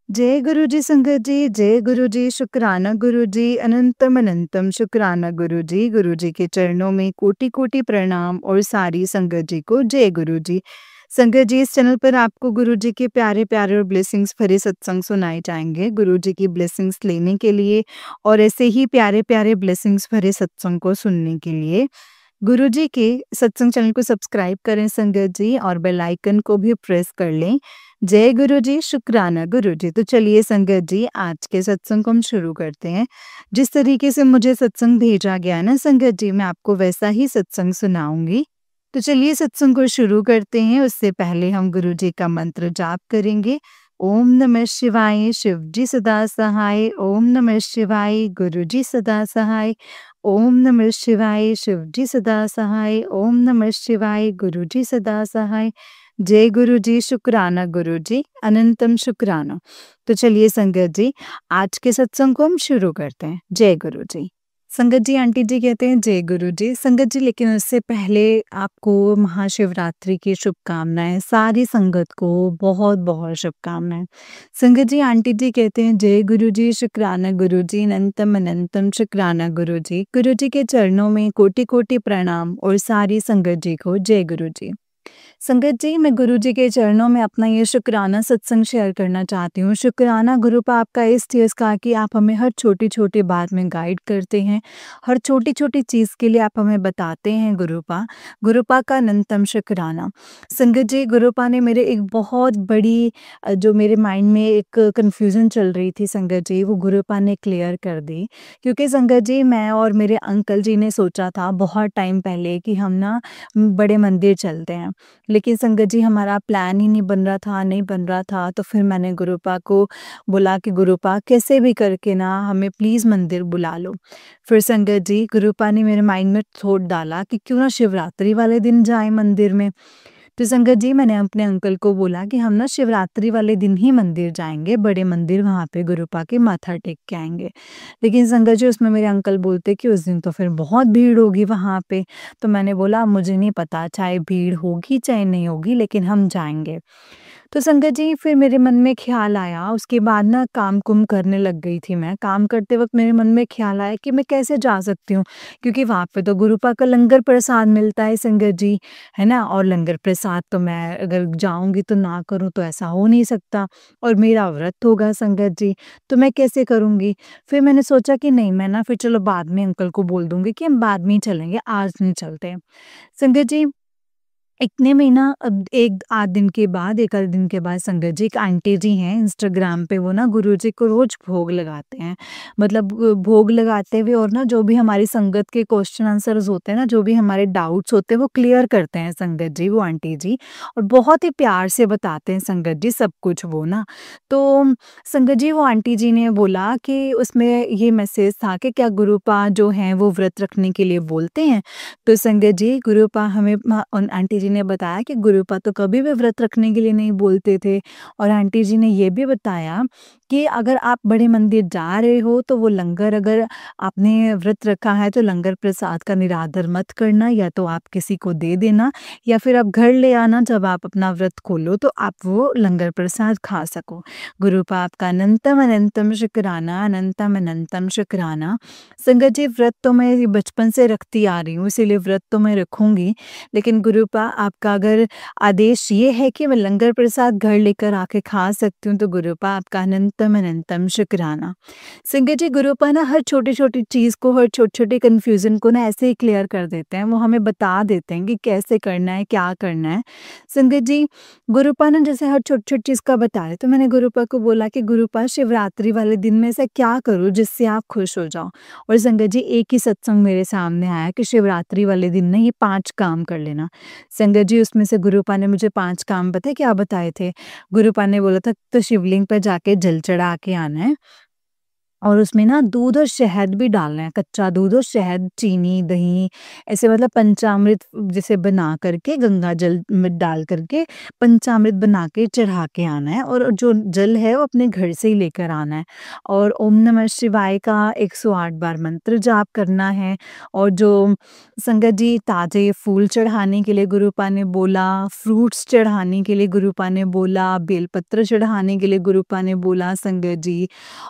जय गुरु जी संगत जी, जय गुरु जी, शुक्राना गुरु जी, अनंतम अनंतम शुक्राना गुरु जी। गुरु जी के चरणों में कोटि-कोटि प्रणाम और सारी संगत जी को जय गुरु जी। संगत जी, इस चैनल पर आपको गुरु जी के प्यारे-प्यारे और ब्लेसिंग्स भरे सत्संग सुनाए जाएँगे। गुरु जी की ब्लेसिंग्स लेने के लिए और ऐसे ही प्यारे-प्यारे ब्लेसिंग्स भरे सत्संग को सुनने के लिए गुरु जी के सत्संग चैनल को सब्सक्राइब करें संगत जी और बेल आइकन को भी प्रेस कर लें। जय गुरु जी, शुक्राना गुरु जी। तो चलिए संगत जी, आज के सत्संग को हम शुरू करते हैं। जिस तरीके से मुझे सत्संग भेजा गया है ना संगत जी, मैं आपको वैसा ही सत्संग सुनाऊंगी। तो चलिए सत्संग को शुरू करते हैं। उससे पहले हम गुरु जी का मंत्र जाप करेंगे। ओम नमः शिवाय, शिव जी सदा सहाय। ओम नमः शिवाय, गुरु जी सदा सहाय। ओम नमः शिवाय, शिव जी सदा सहाय। ओम नमः शिवाय, गुरु जी सदा सहाय। जय गुरु जी, शुक्राना गुरु जी, अनंतम शुक्राना। तो चलिए संगत जी, आज के सत्संग को हम शुरू करते हैं। जय गुरु जी। संगत जी, आंटी जी कहते हैं जय गुरु जी। संगत जी, लेकिन उससे पहले आपको महाशिवरात्रि की शुभकामनाएं। सारी संगत को बहुत बहुत शुभकामनाएं। संगत जी, आंटी जी कहते हैं जय गुरु जी, शुक्राना गुरु जी, अनंतम अनंतम शुक्राना गुरु जी। गुरु जी के चरणों में कोटि कोटि प्रणाम और सारी संगत जी को जय गुरु जी। संगत जी, मैं गुरु जी के चरणों में अपना ये शुक्राना सत्संग शेयर करना चाहती हूँ। शुक्राना गुरुपा आपका इस चीज़ का कि आप हमें हर छोटी-छोटी बात में गाइड करते हैं। हर छोटी-छोटी चीज़ के लिए आप हमें बताते हैं गुरुपा। गुरुपा का अनंतम शुक्राना। संगत जी, गुरुपा ने मेरे एक बहुत बड़ी जो मेरे माइंड में एक कन्फ्यूज़न चल रही थी संगत जी, वो गुरुपा ने क्लियर कर दी। क्योंकि संगत जी, मैं और मेरे अंकल जी ने सोचा था बहुत टाइम पहले कि हम ना बड़े मंदिर चलते हैं। लेकिन संगत जी, हमारा प्लान ही नहीं बन रहा था। तो फिर मैंने गुरुपा को बोला कि गुरुपा कैसे भी करके ना हमें प्लीज़ मंदिर बुला लो। फिर संगत जी, गुरुपा ने मेरे माइंड में थॉट डाला कि क्यों ना शिवरात्रि वाले दिन जाएँ मंदिर में। तो संगत जी, मैंने अपने अंकल को बोला कि हम ना शिवरात्रि वाले दिन ही मंदिर जाएँगे, बड़े मंदिर वहाँ पे गुरुपा के माथा टेक के आएँगे। लेकिन संगत जी, उसमें मेरे अंकल बोलते कि उस दिन तो फिर बहुत भीड़ होगी वहाँ पे। तो मैंने बोला मुझे नहीं पता, चाहे भीड़ होगी चाहे नहीं होगी, लेकिन हम जाएँगे। तो संगत जी, फिर मेरे मन में ख़्याल आया। उसके बाद ना काम-कुम करने लग गई थी मैं। काम करते वक़्त मेरे मन में ख़्याल आया कि मैं कैसे जा सकती हूँ? क्योंकि वहाँ पे तो गुरुपा का लंगर प्रसाद मिलता है संगत जी, है ना? और लंगर प्रसाद तो मैं अगर जाऊँगी तो ना करूँ तो ऐसा हो नहीं सकता, और मेरा व्रत होगा संगत जी, तो मैं कैसे करूँगी? फिर मैंने सोचा कि नहीं, मैं ना फिर चलो बाद में अंकल को बोल दूँगी कि हम बाद में ही चलेंगे, आज नहीं चलते हैं। संगत जी, इतने में ना अब 1 आध दिन के बाद, 1 आध दिन के बाद संगत जी, एक आंटी जी हैं इंस्टाग्राम पे, वो ना गुरुजी को रोज़ भोग लगाते हैं। मतलब भोग लगाते हुए और ना जो भी हमारी संगत के क्वेश्चन आंसर्स होते हैं ना, जो भी हमारे डाउट्स होते हैं वो क्लियर करते हैं संगत जी, वो आंटी जी। और बहुत ही प्यार से बताते हैं संगत जी सब कुछ वो ना। तो संगत जी, वो आंटी जी ने बोला कि उसमें ये मैसेज था कि क्या गुरुपा जो हैं वो व्रत रखने के लिए बोलते हैं? तो संगत जी, गुरुपा हमें उन आंटी जी ने बताया कि गुरुपा तो कभी भी व्रत रखने के लिए नहीं बोलते थे। और आंटी जी ने ये भी बताया कि अगर आप बड़े मंदिर जा रहे हो तो वो लंगर, अगर आपने व्रत रखा है तो लंगर प्रसाद का निरादर मत करना, या तो आप किसी को दे देना या फिर आप घर ले आना, जब आप अपना व्रत खोलो तो आप वो लंगर प्रसाद खा सको। गुरुपा आपका अनंतम अनंतम शुक्राना, अनंतम अनंतम शुक्राना। संगत जी, व्रत तो मैं ये बचपन से रखती आ रही हूँ, इसीलिए व्रत तो मैं रखूँगी। लेकिन गुरुपा, आपका अगर आदेश ये है कि मैं लंगर प्रसाद घर लेकर आके खा सकती हूँ, तो गुरुपा आपका अनंतम अनंतम शुक्राना। संगत जी, गुरुपा ना हर छोटी-छोटी चीज़ को, हर छोटे-छोटे कन्फ्यूज़न को ना ऐसे ही क्लियर कर देते हैं। वो हमें बता देते हैं कि कैसे करना है, क्या करना है। संगत जी, गुरुपा ना जैसे हर छोटी-छोटी चीज़ का बता रहे, तो मैंने गुरुपा को बोला कि गुरुपा, शिवरात्रि वाले दिन में ऐसा क्या करूँ जिससे आप खुश हो जाओ? और संगत जी, एक ही सत्संग मेरे सामने आया कि शिवरात्रि वाले दिन ना ये 5 काम कर लेना। संगत जी, उसमें से गुरुपा ने मुझे 5 काम पता है क्या बताए थे? गुरुपा ने बोला था तो शिवलिंग पे जाके जल चढ़ा के आना है। और उसमें ना दूध और शहद भी डालना है, कच्चा दूध और शहद, चीनी, दही, ऐसे मतलब पंचामृत जैसे बना करके गंगा जल में डाल करके पंचामृत बना के चढ़ा के आना है, और जो जल है वो अपने घर से ही लेकर आना है। और ओम नमः शिवाय का 108 बार मंत्र जाप करना है। और जो संगत जी ताजे फूल चढ़ाने के लिए गुरुपा ने बोला, फ्रूट्स चढ़ाने के लिए गुरुपा ने बोला, बेलपत्र चढ़ाने के लिए गुरुपा ने बोला संगत जी।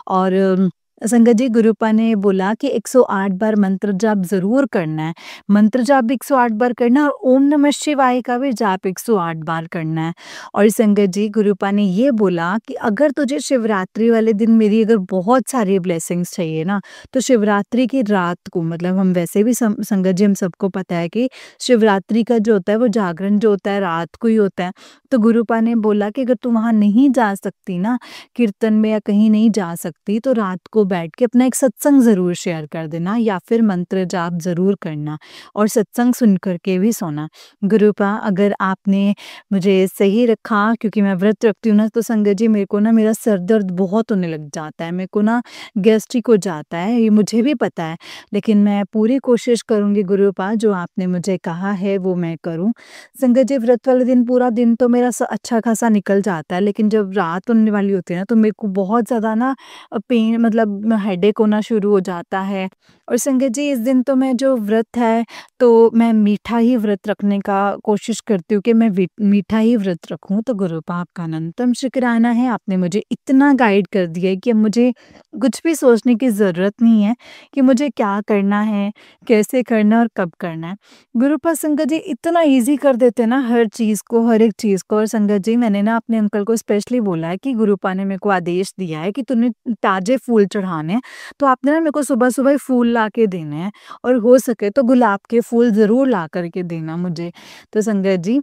और संगत जी गुरुपा ने बोला कि 108 बार मंत्र जाप ज़रूर करना है। मंत्र जाप भी 108 बार करना है और ओम नमः शिवाय का भी जाप 108 बार करना है। और संगत जी गुरुपा ने ये बोला कि अगर तुझे शिवरात्रि वाले दिन मेरी अगर बहुत सारी ब्लेसिंग्स चाहिए ना, तो शिवरात्रि की रात को, मतलब हम वैसे भी संगत जी हम सबको पता है कि शिवरात्रि का जो होता है वो जागरण जो होता है रात को ही होता है। तो गुरुपा ने बोला कि अगर तू वहाँ नहीं जा सकती ना, कीर्तन में या कहीं नहीं जा सकती, तो रात को बैठ के अपना एक सत्संग ज़रूर शेयर कर देना या फिर मंत्र जाप ज़रूर करना और सत्संग सुन कर के भी सोना। गुरुपा अगर आपने मुझे सही रखा, क्योंकि मैं व्रत रखती हूँ ना, तो संगत जी मेरे को ना मेरा सर दर्द बहुत होने लग जाता है, मेरे को ना गैस्ट्रिक हो जाता है, ये मुझे भी पता है। लेकिन मैं पूरी कोशिश करूँगी गुरुपा, जो आपने मुझे कहा है वो मैं करूँ। संगत जी व्रत वाले दिन पूरा दिन तो मेरा अच्छा खासा निकल जाता है, लेकिन जब रात होने वाली होती है ना, तो मेरे को बहुत ज़्यादा ना पेन, मतलब हेडेक होना शुरू हो जाता है। और संगत जी इस दिन तो मैं जो व्रत है, तो मैं मीठा ही व्रत रखने का कोशिश करती हूँ कि मैं मीठा ही व्रत रखूँ। तो गुरुपा आपका अनंतम शुक्राना है, आपने मुझे इतना गाइड कर दिया है कि अब मुझे कुछ भी सोचने की ज़रूरत नहीं है कि मुझे क्या करना है, कैसे करना है और कब करना है। गुरुपा संगत जी इतना ईज़ी कर देते हैं ना हर चीज़ को, हर एक चीज़ को। और संगत जी मैंने ना अपने अंकल को स्पेशली बोला है कि गुरुपा ने मेरे को आदेश दिया है कि तूने ताज़े फूल चढ़ाने हैं, तो आपने ना मेरे को सुबह-सुबह ही फूल ला के देने हैं, और हो सके तो गुलाब के फूल ज़रूर ला कर के देना मुझे। तो संगत जी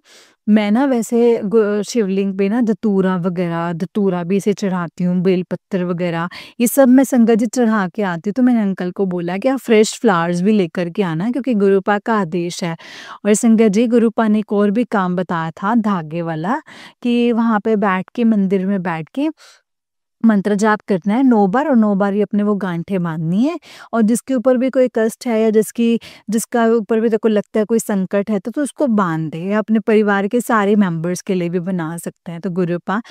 मैं ना वैसे शिवलिंग पे ना धतूरा भी इसे चढ़ाती हूँ, बेलपत्र वगैरह, ये सब मैं संगत जी चढ़ा के आती हूँ। तो मैंने अंकल को बोला कि आप फ्रेश फ्लावर्स भी लेकर के आना, क्योंकि गुरुपा का आदेश है। और संगत जी गुरुपा ने एक और भी काम बताया था धागे वाला, कि वहाँ पे बैठ के मंदिर में बैठ के मंत्र जाप करना है 9 बार, और 9 बार ही अपने वो गांठें बाँधनी है। और जिसके ऊपर भी कोई कष्ट है या जिसका ऊपर भी तेरे को लगता है कोई संकट है, तो तू उसको बाँध दे, या अपने परिवार के सारे मेंबर्स के लिए भी बना सकते हैं। तो गुरुपा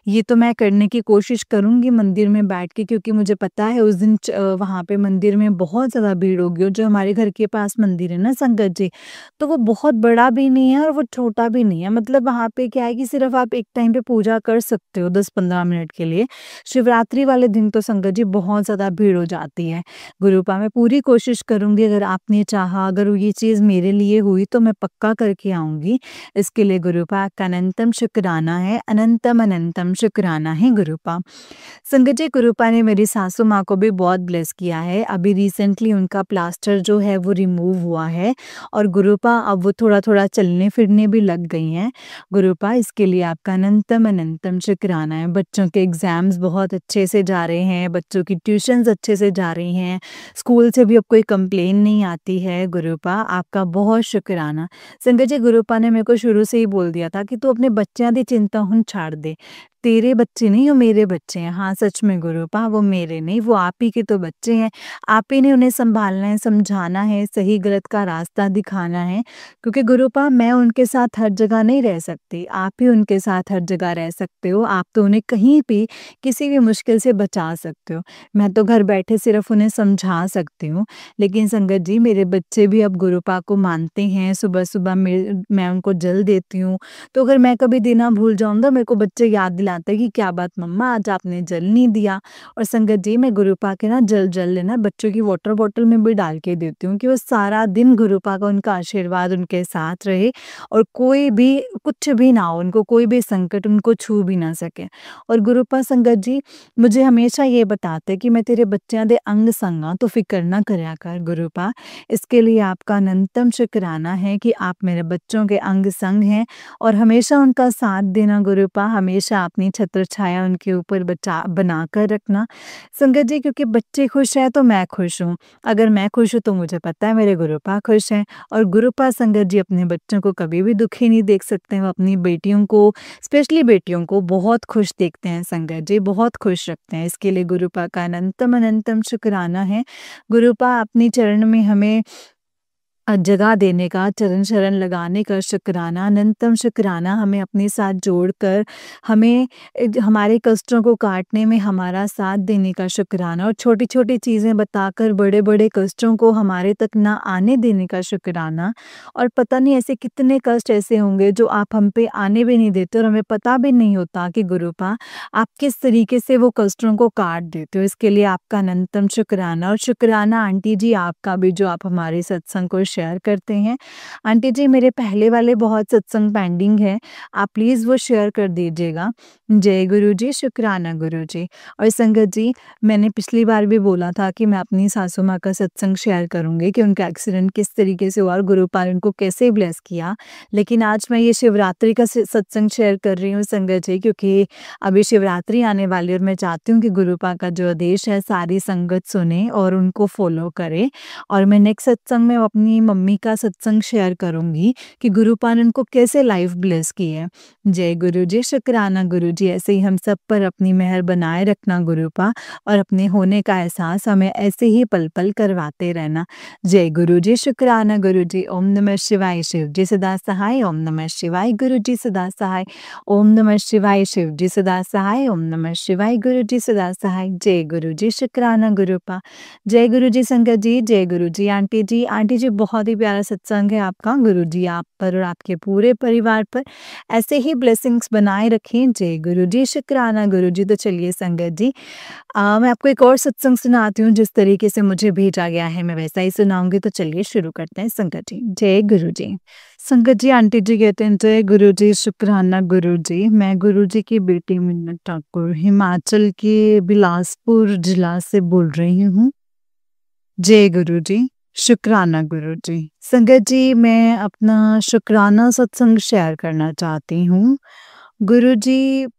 ये तो मैं करने की कोशिश करूँगी मंदिर में बैठ के, क्योंकि मुझे पता है उस दिन वहाँ पे मंदिर में बहुत ज़्यादा भीड़ होगी। और जो हमारे घर के पास मंदिर है ना संगत जी, तो वो बहुत बड़ा भी नहीं है और वो छोटा भी नहीं है। मतलब वहाँ पे क्या है कि सिर्फ़ आप एक टाइम पे पूजा कर सकते हो 10-15 मिनट के लिए। शिवरात्रि वाले दिन तो संगत जी बहुत ज़्यादा भीड़ हो जाती है। गुरुपा मैं पूरी कोशिश करूँगी, अगर आपने चाहा, अगर ये चीज़ मेरे लिए हुई, तो मैं पक्का करके आऊँगी। इसके लिए गुरुपा का अनंतम शुक्राना है, अनंतम अनंतम शुक्राना है गुरुपा। संगत जी गुरुपा ने मेरी सासू माँ को भी बहुत ब्लेस किया है। अभी रिसेंटली उनका प्लास्टर जो है वो रिमूव हुआ है, और गुरुपा अब वो थोड़ा-थोड़ा चलने-फिरने भी लग गई हैं। गुरुपा इसके लिए आपका अनंतम अनंतम शुक्राना है। बच्चों के एग्ज़ाम्स बहुत अच्छे से जा रहे हैं, बच्चों की ट्यूशन्स अच्छे से जा रही हैं, स्कूल से भी अब कोई कंप्लेन नहीं आती है। गुरुपा आपका बहुत शुक्राना। संगत जी गुरुपा ने मेरे को शुरू से ही बोल दिया था कि तू अपने बच्चों की चिंता हुण छाड़ दे। तेरे बच्चे नहीं, वो मेरे बच्चे हैं। हाँ, सच में गुरुपा वो मेरे नहीं, वो आप ही के तो बच्चे हैं। आप ही ने उन्हें सँभालना है, समझाना है, सही-गलत का रास्ता दिखाना है। क्योंकि गुरुपा मैं उनके साथ हर जगह नहीं रह सकती, आप ही उनके साथ हर जगह रह सकते हो। आप तो उन्हें कहीं भी, किसी भी मुश्किल से बचा सकते हो। मैं तो घर बैठे सिर्फ़ उन्हें समझा सकती हूँ। लेकिन संगत जी मेरे बच्चे भी अब गुरुपा को मानते हैं, सुबह-सुबह मैं उनको जल देती हूँ। तो अगर मैं कभी देना भूल जाऊँ ना, मेरे को बच्चे याद दिलाते हैं कि क्या बात मम्मा आज आपने जल नहीं दिया। और संगत जी मैं गुरुपा के ना जल लेना बच्चों की वाटर बॉटल में भी डाल के देती हूँ, कि वो सारा दिन गुरुपा का उनका आशीर्वाद उनके साथ रहे, और कोई भी कुछ भी ना हो, उनको कोई भी संकट उनको छू भी ना सके। और गुरुपा संगत जी मुझे हमेशा ये बताते कि मैं तेरे बच्चों दे अंग संग हाँ, तो फिक्र ना करया कर गुरुपा। इसके लिए आपका अनंतम शुक्राना है कि आप मेरे बच्चों के अंग संग हैं, और हमेशा उनका साथ देना गुरुपा, हमेशा अपनी अपनी छत्र छाया उनके ऊपर बनाकर रखना। संगत जी, क्योंकि बच्चे खुश हैं तो मैं खुश हूँ। अगर मैं खुश हूँ तो मुझे पता है मेरे गुरुपा खुश हैं, और गुरुपा संगत जी अपने बच्चों को कभी भी दुखी नहीं देख सकते हैं। वो अपनी बेटियों को, स्पेशली बेटियों को बहुत खुश देखते हैं संगत जी, बहुत खुश रखते हैं। इसके लिए गुरुपा का अनंतम अनंतम शुक्राना है। गुरुपा अपनी चरण में हमें जगह देने का, चरण शरण लगाने का शुक्राना, अनंतम शुक्राना, हमें अपने साथ जोड़कर, हमें हमारे कष्टों को काटने में हमारा साथ देने का शुक्राना, और छोटी-छोटी चीज़ें बताकर बड़े-बड़े कष्टों को हमारे तक ना आने देने का शुक्राना। और पता नहीं ऐसे कितने कष्ट ऐसे होंगे जो आप हम पे आने भी नहीं देते और हमें पता भी नहीं होता कि गुरुपा आप किस तरीके से वो कष्टों को काट देते हो। इसके लिए आपका अनंतम शुक्राना, और शुक्राना आंटी जी आपका भी, जो आप हमारे सत्संग को शेयर करते हैं। आंटी जी, मेरे पहले वाले बहुत सत्संग पेंडिंग है, आप प्लीज़ वो शेयर कर दीजिएगा। जय गुरु जी, शुक्राना गुरु जी। और संगत जी, मैंने पिछली बार भी बोला था कि मैं अपनी सासू माँ का सत्संग शेयर करूँगी कि उनका एक्सीडेंट किस तरीके से हुआ और गुरुपाल उनको कैसे ब्लेस किया। लेकिन आज मैं ये शिवरात्रि का सत्संग शेयर कर रही हूँ संगत जी, क्योंकि अभी शिवरात्रि आने वाली है और मैं चाहती हूँ कि गुरुपा का जो आदेश है सारी संगत सुने और उनको फॉलो करे। और मैं नेक्स्ट सत्संग में अपनी मम्मी का सत्संग शेयर करूँगी कि गुरुपा ने उनको कैसे लाइफ ब्लेस की है। जय गुरु जी, शुक्राना गुरु जी। ऐसे ही हम सब पर अपनी मेहर बनाए रखना गुरुपा, और अपने होने का एहसास हमें ऐसे ही पल-पल करवाते रहना। जय गुरु जी, शुक्राना गुरु जी। ओम नमः शिवाय, शिव जी सदा सहाय। ओम नमः शिवाय, गुरु जी सदा सहाय। ओम नमः शिवाय, शिव जी सदा सहाय। ओम नमः शिवाय, गुरु जी सदा सहाय। जय गुरु जी, शुक्राना गुरुपा। जय गुरु जी संगत जी, जय गुरु जी आंटी जी। आंटी जी, बहुत ही प्यारा सत्संग है आपका। गुरु जी आप पर और आपके पूरे परिवार पर ऐसे ही ब्लेसिंग्स बनाए रखें। जय गुरु जी, शुक्राना गुरु जी। तो चलिए संगत जी, मैं आपको एक और सत्संग सुनाती हूँ, जिस तरीके से मुझे भेजा गया है मैं वैसा ही सुनाऊंगी। तो चलिए शुरू करते हैं संगत जी। जय गुरु जी। संगत जी, आंटी जी कहते हैं जय गुरु जी, शुक्राना गुरु जी। मैं गुरु जी की बेटी मिन्नत ठाकुर हिमाचल के बिलासपुर जिला से बोल रही हूँ। जय गुरु जी, शुक्राना गुरु जी। संगत जी, मैं अपना शुक्राना सत्संग शेयर करना चाहती हूँ। गुरु जी, अ,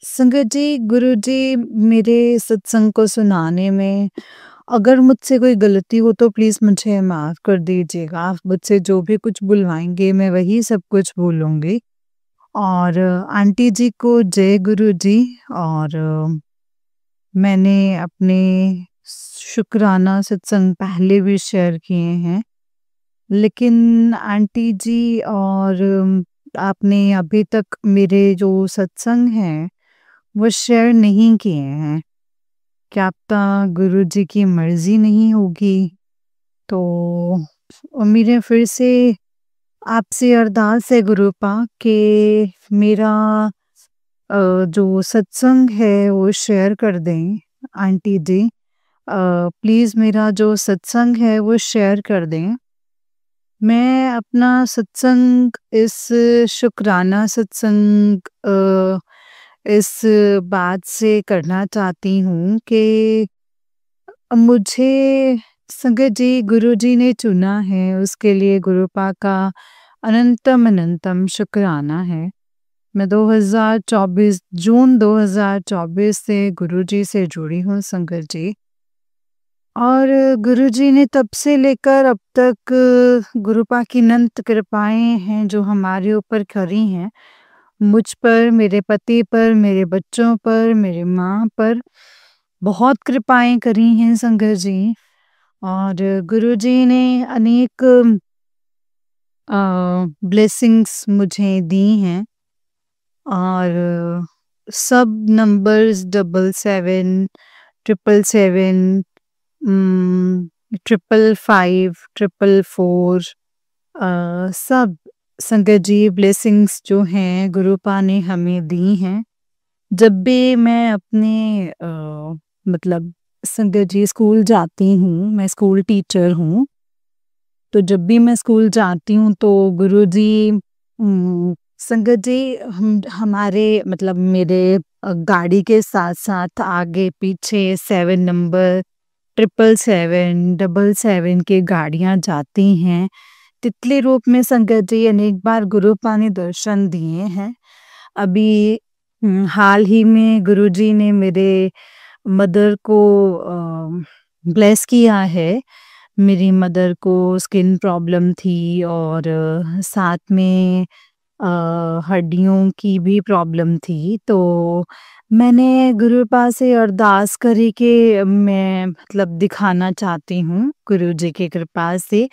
संगत जी, गुरु जी मेरे सत्संग को सुनाने में अगर मुझसे कोई गलती हो तो प्लीज़ मुझे माफ़ कर दीजिएगा। आप मुझसे जो भी कुछ बुलवाएँगे मैं वही सब कुछ बोलूँगी। और आंटी जी को जय गुरु जी। और मैंने अपने शुक्राना सत्संग पहले भी शेयर किए हैं, लेकिन आंटी जी और आपने अभी तक मेरे जो सत्संग हैं वो शेयर नहीं किए हैं। क्या पता गुरु जी की मर्ज़ी नहीं होगी। तो मेरे फिर से आपसे अरदास है गुरुपा कि मेरा जो सत्संग है वो शेयर कर दें आंटी जी। प्लीज़ मेरा जो सत्संग है वो शेयर कर दें। मैं अपना सत्संग, इस शुक्राना सत्संग इस बात से करना चाहती हूँ कि मुझे संगत जी गुरुजी ने चुना है, उसके लिए गुरुपा का अनंतम अनंतम शुक्राना है। मैं 2024 जून 2024 से गुरुजी से जुड़ी हूँ संगत जी। और गुरुजी ने तब से लेकर अब तक गुरुपा की अनंत कृपाएँ हैं जो हमारे ऊपर करी हैं। मुझ पर, मेरे पति पर, मेरे बच्चों पर, मेरी माँ पर बहुत कृपाएँ करी हैं संगत जी। और गुरुजी ने अनेक ब्लेसिंग्स मुझे दी हैं। और सब नंबर्स 77, 777, 555, 444, सब संगत जी ब्लेसिंग्स जो हैं गुरुपा ने हमें दी हैं। जब भी मैं अपने मतलब संगत जी स्कूल जाती हूँ, मैं स्कूल टीचर हूँ, तो जब भी मैं स्कूल जाती हूँ तो गुरुजी संगत जी हमारे मतलब मेरे गाड़ी के साथ-साथ आगे पीछे 7 नंबर, 777, 777 की गाड़ियाँ जाती हैं। तितली रूप में संगत जी अनेक बार गुरुपा ने दर्शन दिए हैं। अभी हाल ही में गुरुजी ने मेरे मदर को ब्लेस किया है। मेरी मदर को स्किन प्रॉब्लम थी और साथ में हड्डियों की भी प्रॉब्लम थी। तो मैंने गुरुपा से अरदास करी कि मैं मतलब दिखाना चाहती हूँ, गुरुजी की कृपा से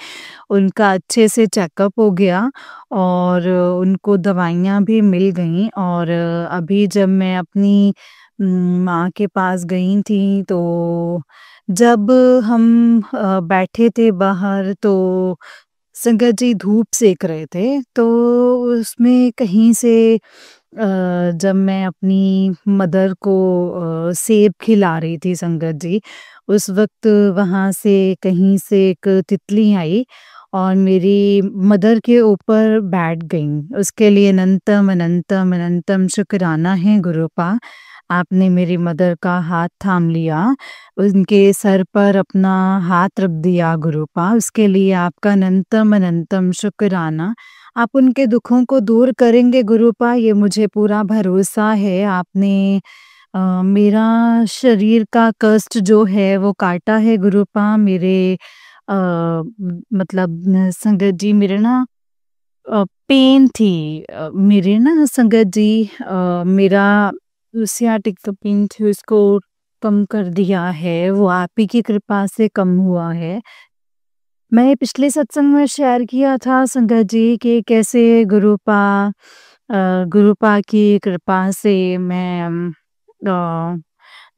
उनका अच्छे से चेकअप हो गया और उनको दवाइयाँ भी मिल गईं और अभी जब मैं अपनी माँ के पास गई थी तो जब हम बैठे थे बाहर तो संगत जी धूप सेक रहे थे, तो उसमें कहीं से जब मैं अपनी मदर को सेब खिला रही थी संगत जी, उस वक़्त वहाँ से कहीं से एक तितली आई और मेरी मदर के ऊपर बैठ गईं। उसके लिए अनंतम, अनंतम, अनंतम शुक्राना है गुरुपा। आपने मेरी मदर का हाथ थाम लिया, उनके सर पर अपना हाथ रख दिया गुरुपा, उसके लिए आपका अनंतम, अनंतम शुक्राना। आप उनके दुखों को दूर करेंगे गुरुपा, ये मुझे पूरा भरोसा है। आपने मेरा शरीर का कष्ट जो है वो काटा है गुरुपा। मेरे मतलब संगत जी मेरे ना पेन थी मेरे ना संगत जी मेरा सियाटिक का पेन थी उसको कम कर दिया है, वो आप ही की कृपा से कम हुआ है। मैं पिछले सत्संग में शेयर किया था संगत जी कि कैसे गुरुपा की कृपा से मैं अ,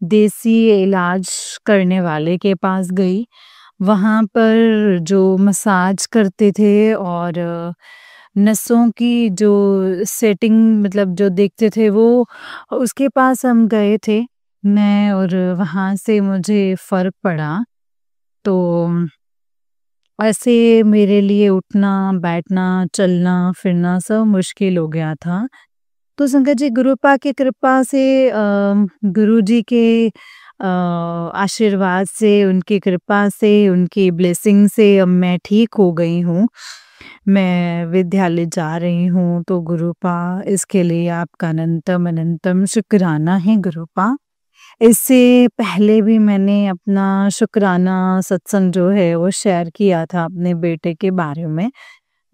देसी इलाज करने वाले के पास गई। वहाँ पर जो मसाज करते थे और नसों की जो सेटिंग मतलब जो देखते थे वो उसके पास हम गए थे मैं और वहाँ से मुझे फ़र्क पड़ा। तो ऐसे मेरे लिए उठना, बैठना, चलना, फिरना सब मुश्किल हो गया था। तो संगत जी गुरुपा की कृपा से गुरुजी के आशीर्वाद से, उनकी कृपा से, उनकी ब्लेसिंग से अब मैं ठीक हो गई हूँ। मैं विद्यालय जा रही हूँ तो गुरुपा इसके लिए आपका अनंतम, अनंतम शुक्राना है गुरुपा। इससे पहले भी मैंने अपना शुक्राना सत्संग जो है वो शेयर किया था अपने बेटे के बारे में।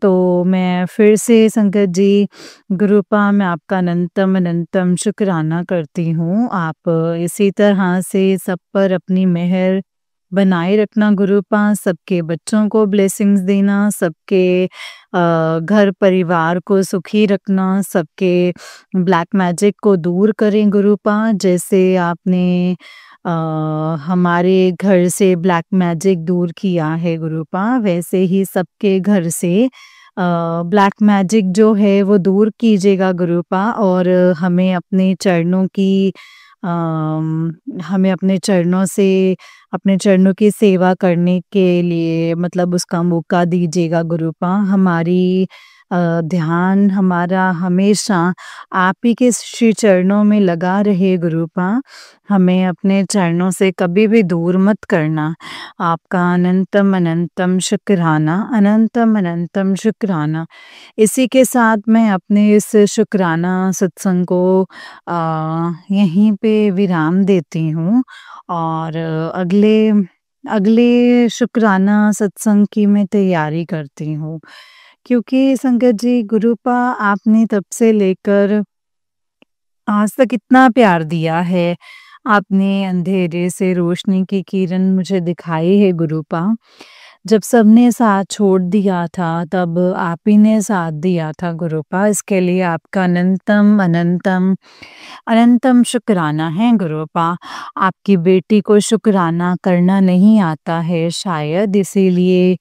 तो मैं फिर से संगत जी गुरुपा मैं आपका अनंतम अनंतम शुक्राना करती हूँ। आप इसी तरह से सब पर अपनी मेहर बनाए रखना गुरुपा, सबके बच्चों को ब्लेसिंग्स देना, सबके घर परिवार को सुखी रखना, सबके ब्लैक मैजिक को दूर करें गुरुपा। जैसे आपने अ, हमारे घर से ब्लैक मैजिक दूर किया है गुरुपा, वैसे ही सबके घर से ब्लैक मैजिक जो है वो दूर कीजिएगा गुरुपा और हमें अपने चरणों की हमें अपने चरणों की सेवा करने के लिए मतलब उसका मौका दीजिएगा गुरुपा। हमारी ध्यान हमारा हमेशा आप ही के श्री चरणों में लगा रहे गुरुपा। हमें अपने चरणों से कभी भी दूर मत करना। आपका अनंतम अनंतम शुक्राना, अनंतम अनंतम शुक्राना। इसी के साथ मैं अपने इस शुक्राना सत्संग को यहीं पे विराम देती हूँ और अगले अगले शुक्राना सत्संग की मैं तैयारी करती हूँ। क्योंकि संगत जी गुरुपा आपने तब से लेकर आज तक इतना प्यार दिया है। आपने अंधेरे से रोशनी की किरण मुझे दिखाई है गुरुपा। जब सबने साथ छोड़ दिया था तब आप ही ने साथ दिया था गुरुपा। इसके लिए आपका अनंतम अनंतम अनंतम शुक्राना है गुरुपा। आपकी बेटी को शुक्राना करना नहीं आता है शायद इसीलिए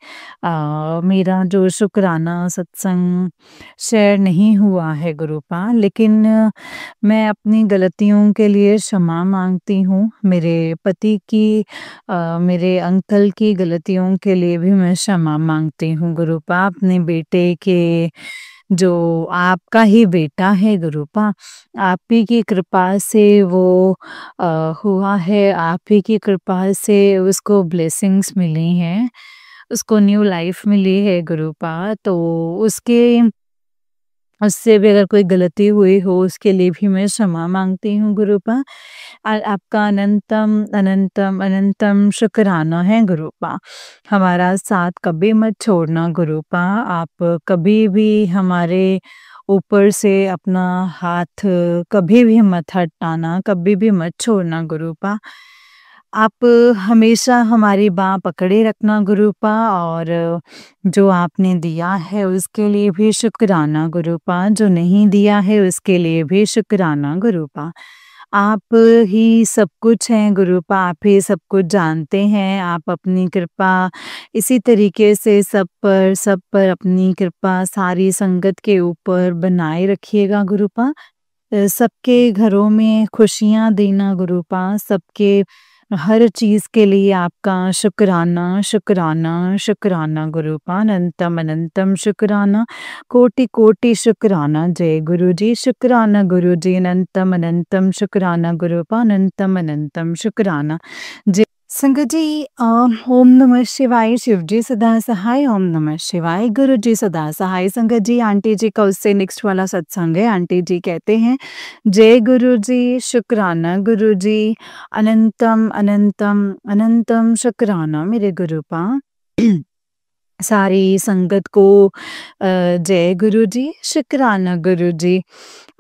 मेरा जो शुक्राना सत्संग शेयर नहीं हुआ है गुरुपा। लेकिन मैं अपनी गलतियों के लिए क्षमा मांगती हूँ। मेरे पति की मेरे अंकल की गलतियों के लिए भी मैं क्षमा मांगती हूँ गुरुपा। अपने बेटे के जो आपका ही बेटा है गुरुपा, आप ही की कृपा से वो हुआ है, आप ही की कृपा से उसको ब्लेसिंग्स मिली हैं, उसको न्यू लाइफ मिली है गुरुपा। तो उसके उससे भी अगर कोई गलती हुई हो उसके लिए भी मैं क्षमा माँगती हूँ गुरुपा। आपका अनंतम, अनंतम, अनंतम शुक्राना है गुरुपा। हमारा साथ कभी मत छोड़ना गुरुपा। आप कभी भी हमारे ऊपर से अपना हाथ कभी भी मत हटाना, कभी भी मत छोड़ना गुरुपा। आप हमेशा हमारी बाँह पकड़े रखना गुरुपा और जो आपने दिया है उसके लिए भी शुक्राना गुरुपा, जो नहीं दिया है उसके लिए भी शुक्राना गुरुपा। आप ही सब कुछ हैं गुरुपा, आप ही सब कुछ जानते हैं। आप अपनी कृपा इसी तरीके से सब पर अपनी कृपा सारी संगत के ऊपर बनाए रखिएगा गुरुपा। सबके घरों में खुशियाँ देना गुरुपा, सबके हर चीज़ के लिए आपका शुक्राना, शुक्राना, शुक्राना गुरुपा, अनंतम अनंतम शुक्राना, कोटि-कोटि शुक्राना। जय गुरुजी, शुक्राना गुरुजी, अनंतम अनंतम शुक्राना गुरुपा, अनंतम अनंतम शुक्राना। जय संगत जी ओम नमः शिवाय, शिव जी सदा सहाय, ओम नमः शिवाय, गुरु जी सदा सहाय। संगत जी आंटी जी का उससे नेक्स्ट वाला सत्संग है। आंटी जी कहते हैं, जय गुरु जी, शुक्राना गुरु जी, अनंतम अनंतम अनंतम शुक्राना मेरे गुरुपा। सारी संगत को जय गुरु जी, शुक्राना गुरु जी।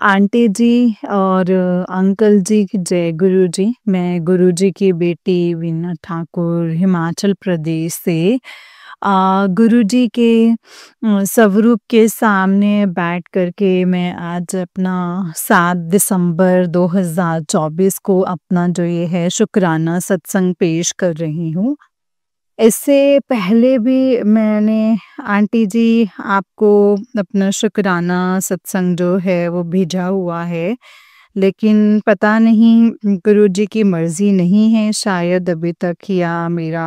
आंटी जी और अंकल जी की जय गुरु जी। मैं गुरु जी की बेटी वीना ठाकुर हिमाचल प्रदेश से गुरु जी के स्वरूप के सामने बैठ कर के मैं आज अपना 7 दिसंबर 2024 को अपना जो ये है शुक्राना सत्संग पेश कर रही हूँ। इससे पहले भी मैंने आंटी जी आपको अपना शुक्राना सत्संग जो है वो भेजा हुआ है, लेकिन पता नहीं गुरुजी की मर्ज़ी नहीं है शायद अभी तक, या मेरा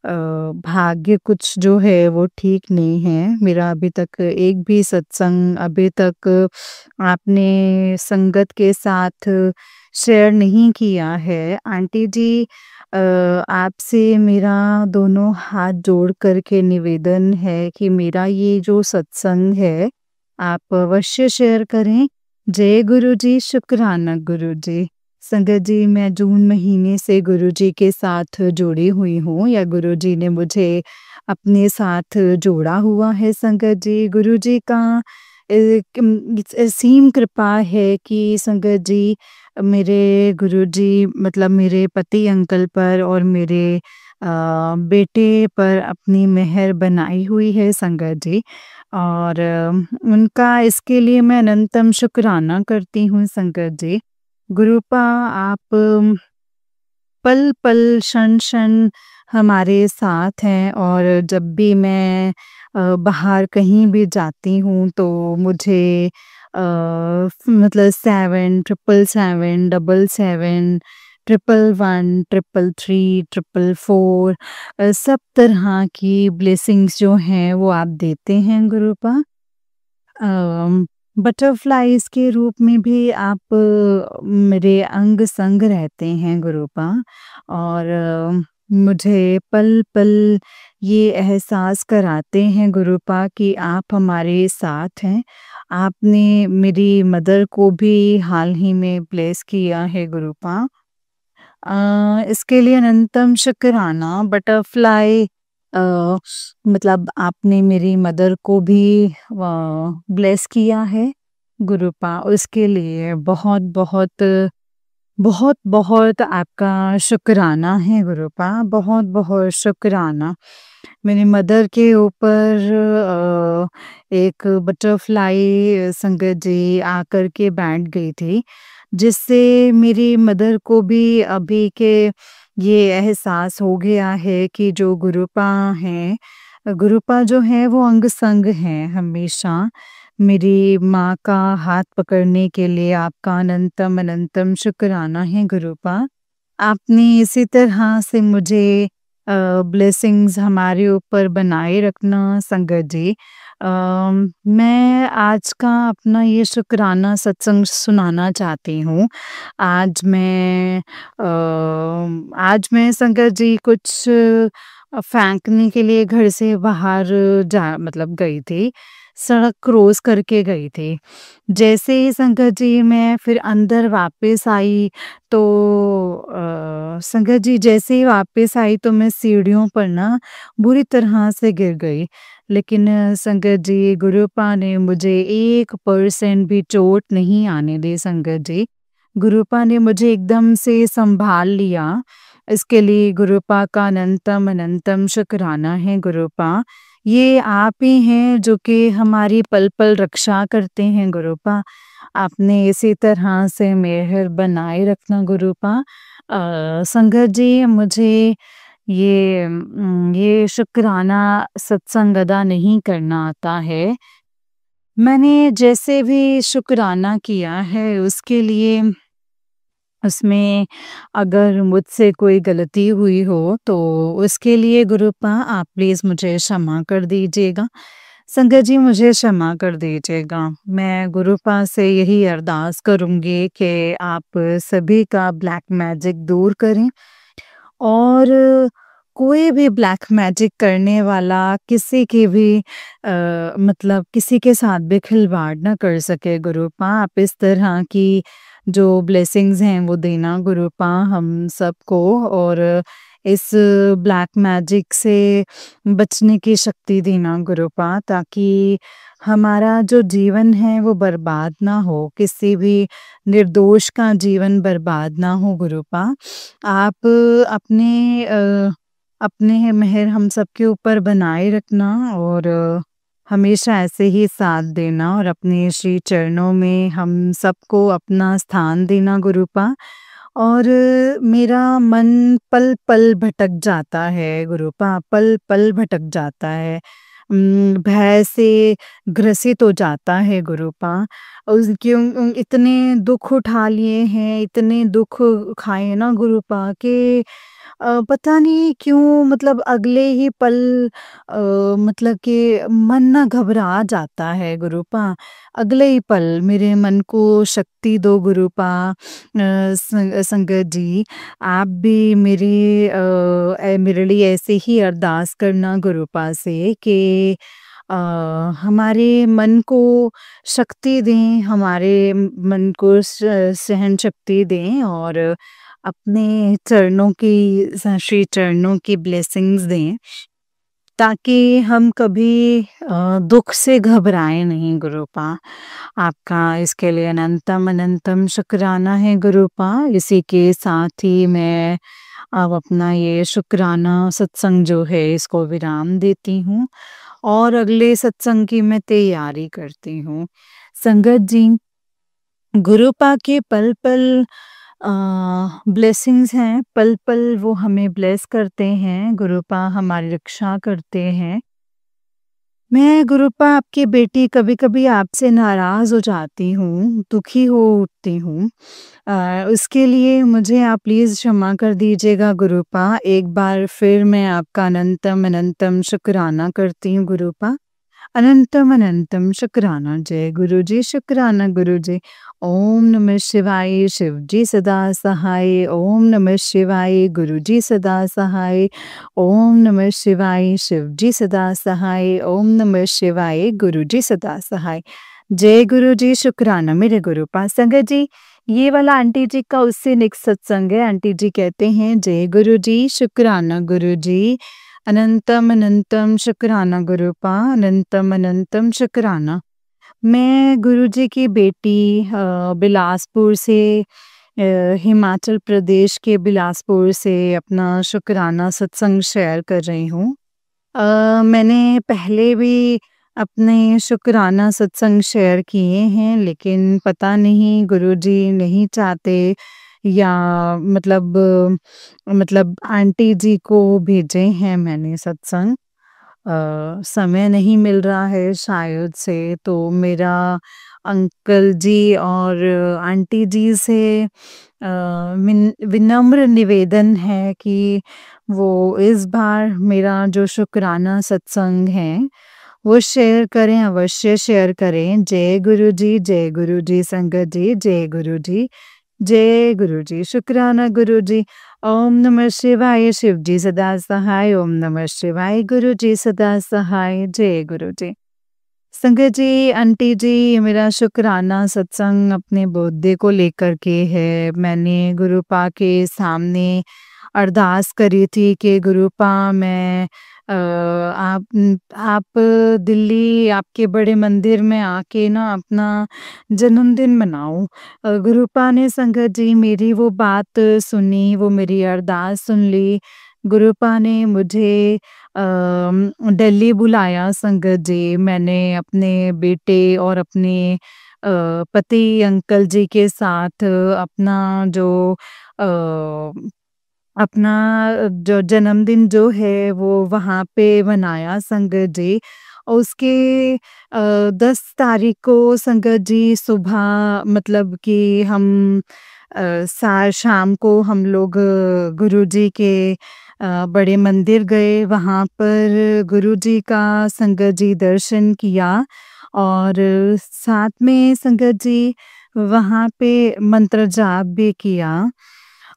भाग्य कुछ जो है वो ठीक नहीं है। मेरा अभी तक एक भी सत्संग अभी तक आपने संगत के साथ शेयर नहीं किया है। आंटी जी आपसे मेरा दोनों हाथ जोड़ कर के निवेदन है कि मेरा ये जो सत्संग है, आप अवश्य शेयर करें। जय गुरु जी, शुक्राना गुरु जी। संगत जी मैं जून महीने से गुरुजी के साथ जुड़ी हुई हूँ, या गुरुजी ने मुझे अपने साथ जोड़ा हुआ है संगत जी। गुरुजी का असीम कृपा है कि संगत जी मेरे गुरुजी मतलब मेरे पति अंकल पर और मेरे बेटे पर अपनी मेहर बनाई हुई है संगत जी, और उनका इसके लिए मैं अनंतम शुक्राना करती हूँ संगत जी। गुरुपा आप पल-पल, क्षण-क्षण हमारे साथ हैं, और जब भी मैं बाहर कहीं भी जाती हूँ तो मुझे मतलब 7 777 777 111 333 444 सब तरह की ब्लेसिंग्स जो हैं वो आप देते हैं गुरुपा। बटरफ्लाइज़ के रूप में भी आप मेरे अंग-संग रहते हैं गुरुपा, और मुझे पल-पल ये एहसास कराते हैं गुरुपा कि आप हमारे साथ हैं। आपने मेरी मदर को भी हाल ही में ब्लेस किया है गुरुपा। इसके लिए अनंतम शुक्राना। बटरफ्लाई मतलब आपने मेरी मदर को भी ब्लेस किया है गुरुपा, उसके लिए बहुत-बहुत बहुत-बहुत आपका शुक्राना है गुरुपा, बहुत-बहुत शुक्राना। मेरी मदर के ऊपर एक बटरफ्लाई संगत जी आकर के बैठ गई थी, जिससे मेरी मदर को भी अभी के ये एहसास हो गया है कि जो गुरुपा हैं, गुरुपा जो हैं वो अंग-संग हैं हमेशा। मेरी माँ का हाथ पकड़ने के लिए आपका अनंतम अनंतम शुक्राना है गुरुपा। आपने इसी तरह से मुझे ब्लेसिंग्स हमारे ऊपर बनाए रखना संगत जी। मैं आज का अपना ये शुक्राना सत्संग सुनाना चाहती हूँ। आज मैं संगत जी कुछ फेंकने के लिए घर से बाहर जा मतलब गई थी, सड़क क्रॉस करके गई थी। जैसे ही संगत जी मैं फिर अंदर वापस आई तो संगत जी जैसे ही वापस आई तो मैं सीढ़ियों पर ना बुरी तरह से गिर गई। लेकिन संगत जी गुरुपा ने मुझे 1% भी चोट नहीं आने दी संगत जी। गुरुपा ने मुझे एकदम से सँभाल लिया। इसके लिए गुरुपा का अनंतम अनंतम शुक्राना है गुरुपा। ये आप ही हैं जो कि हमारी पल-पल रक्षा करते हैं गुरुपा। आपने इसी तरह से मेहर बनाए रखना गुरुपा। संगत जी मुझे ये शुक्राना सत्संग अदा नहीं करना आता है। मैंने जैसे भी शुक्राना किया है उसके लिए उसमें अगर मुझसे कोई गलती हुई हो तो उसके लिए गुरुपा आप प्लीज़ मुझे क्षमा कर दीजिएगा। संगत जी मुझे क्षमा कर दीजिएगा। मैं गुरुपा से यही अरदास करूँगी कि आप सभी का ब्लैक मैजिक दूर करें और कोई भी ब्लैक मैजिक करने वाला किसी की भी मतलब किसी के साथ भी खिलवाड़ ना कर सके गुरुपा। आप इस तरह की जो ब्लेसिंग्स हैं वो देना गुरुपा हम सबको और इस ब्लैक मैजिक से बचने की शक्ति देना गुरुपा ताकि हमारा जो जीवन है वो बर्बाद ना हो, किसी भी निर्दोष का जीवन बर्बाद ना हो गुरुपा। आप अपने मेहर हम सबके ऊपर बनाए रखना और हमेशा ऐसे ही साथ देना और अपने श्री चरणों में हम सबको अपना स्थान देना गुरुपा। और मेरा मन पल-पल भटक जाता है गुरुपा, पल-पल भटक जाता है। भय से ग्रसित हो जाता है गुरुपा। उस क्यों इतने दुःख उठा लिए हैं, इतने दुःख खाए हैं ना गुरुपा कि पता नहीं क्यों मतलब अगले ही पल अ, मतलब कि मन ना घबरा जाता है गुरुपा। अगले ही पल मेरे मन को शक्ति दो गुरुपा। संगत जी आप भी मेरे लिए ऐसे ही अरदास करना गुरुपा से कि हमारे मन को शक्ति दें, हमारे मन को सहन शक्ति दें और अपने चरणों की श्री चरणों की ब्लेसिंग्स दें ताकि हम कभी दुख से घबराएं नहीं गुरुपा। आपका इसके लिए अनंतम अनंतम शुक्राना है गुरुपा। इसी के साथ ही मैं अब अपना ये शुक्राना सत्संग जो है इसको विराम देती हूँ और अगले सत्संग की मैं तैयारी करती हूँ। संगत जी गुरुपा के पल-पल ब्लेसिंग्स हैं, पल-पल वो हमें ब्लेस करते हैं, गुरुपा हमारी रक्षा करते हैं। मैं गुरुपा आपकी बेटी कभी-कभी आपसे नाराज़ हो जाती हूँ, दुखी हो उठती हूँ। उसके लिए मुझे आप प्लीज़ क्षमा कर दीजिएगा गुरुपा। एक बार फिर मैं आपका अनंतम अनंतम शुक्राना करती हूँ गुरुपा। अनंतम अनंतम शुक्राना। जय गुरुजी, शुक्राना गुरुजी। ओम नमः शिवाय, शिवजी सदा सहाय। ओम नमः शिवाय, गुरुजी सदा सहाय। ओम नमः शिवाय, शिवजी सदा सहाय। ओम नमः शिवाय, गुरुजी सदा सहाय। जय गुरुजी, शुक्राना मेरे गुरुपा। संगत जी ये वाला आंटी जी का उससे नेक्स्ट सत्संग है। आंटी जी कहते हैं जय गुरुजी, शुक्राना गुरुजी। अनंतम अनंतम शुक्राना गुरुपा, अनंतम अनंतम शुक्राना। मैं गुरुजी की बेटी बिलासपुर से हिमाचल प्रदेश के बिलासपुर से अपना शुक्राना सत्संग शेयर कर रही हूँ। मैंने पहले भी अपने शुक्राना सत्संग शेयर किए हैं लेकिन पता नहीं गुरुजी नहीं चाहते या मतलब आंटी जी को भेजे हैं मैंने सत्संग। समय नहीं मिल रहा है शायद से तो मेरा अंकल जी और आंटी जी से विनम्र निवेदन है कि वो इस बार मेरा जो शुक्राना सत्संग है वो शेयर करें, अवश्य शेयर करें। जय गुरुजी संगत जी, जय गुरुजी। जय गुरु जी, शुक्राना गुरु जी। ओम नमः शिवाय, शिव जी सदा सहाय। ओम नमः शिवाय, गुरु जी सदा सहाय। जय गुरु जी। संगत जी, आंटी जी, मेरा शुक्राना सत्संग अपने बर्थडे को लेकर के है। मैंने गुरुपा के सामने अरदास करी थी कि गुरुपा मैं आप दिल्ली आपके बड़े मंदिर में आके ना अपना जन्मदिन मनाऊँ। गुरुपा ने संगत जी मेरी वो बात सुनी, वो मेरी अरदास सुन ली। गुरुपा ने मुझे दिल्ली बुलाया संगत जी। मैंने अपने बेटे और अपने पति अंकल जी के साथ अपना जो जन्मदिन जो है वो वहाँ पे मनाया संगत जी। और उसके 10 तारीख को संगत जी सुबह मतलब कि हम शाम को हम लोग गुरुजी के बड़े मंदिर गए। वहाँ पर गुरुजी का संगत जी दर्शन किया और साथ में संगत जी वहाँ पे मंत्र जाप भी किया।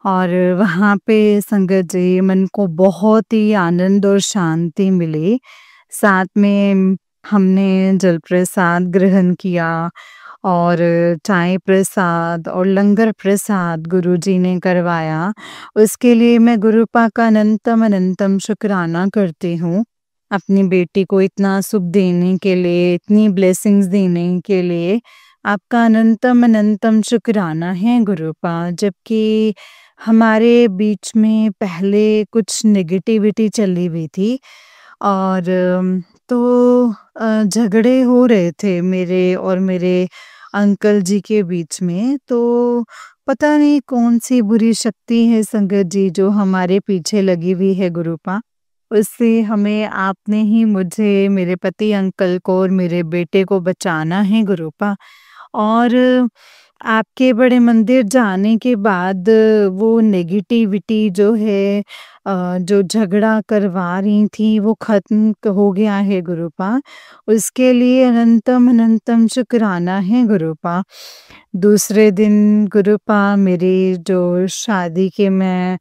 और वहाँ पे संगत जी मन को बहुत ही आनंद और शांति मिली। साथ में हमने जल प्रसाद ग्रहण किया और चाय प्रसाद और लंगर प्रसाद गुरुजी ने करवाया। उसके लिए मैं गुरुपा का अनंतम अनंतम शुक्राना करती हूँ। अपनी बेटी को इतना सुख देने के लिए, इतनी ब्लेसिंग्स देने के लिए आपका अनंतम अनंतम शुक्राना है गुरुपा। जबकि हमारे बीच में पहले कुछ नेगेटिविटी चली हुई थी और तो झगड़े हो रहे थे मेरे और मेरे अंकल जी के बीच में। तो पता नहीं कौन-सी बुरी शक्ति है संगत जी जो हमारे पीछे लगी हुई है गुरुपा। उससे हमें आपने ही मुझे, मेरे पति अंकल को और मेरे बेटे को बचाना है गुरुपा। और आपके बड़े मंदिर जाने के बाद वो नेगेटिविटी जो है जो झगड़ा करवा रही थी वो ख़त्म हो गया है गुरुपा। उसके लिए अनंतम अनंतम शुक्राना है गुरुपा। दूसरे दिन गुरुपा मेरी जो शादी के मैं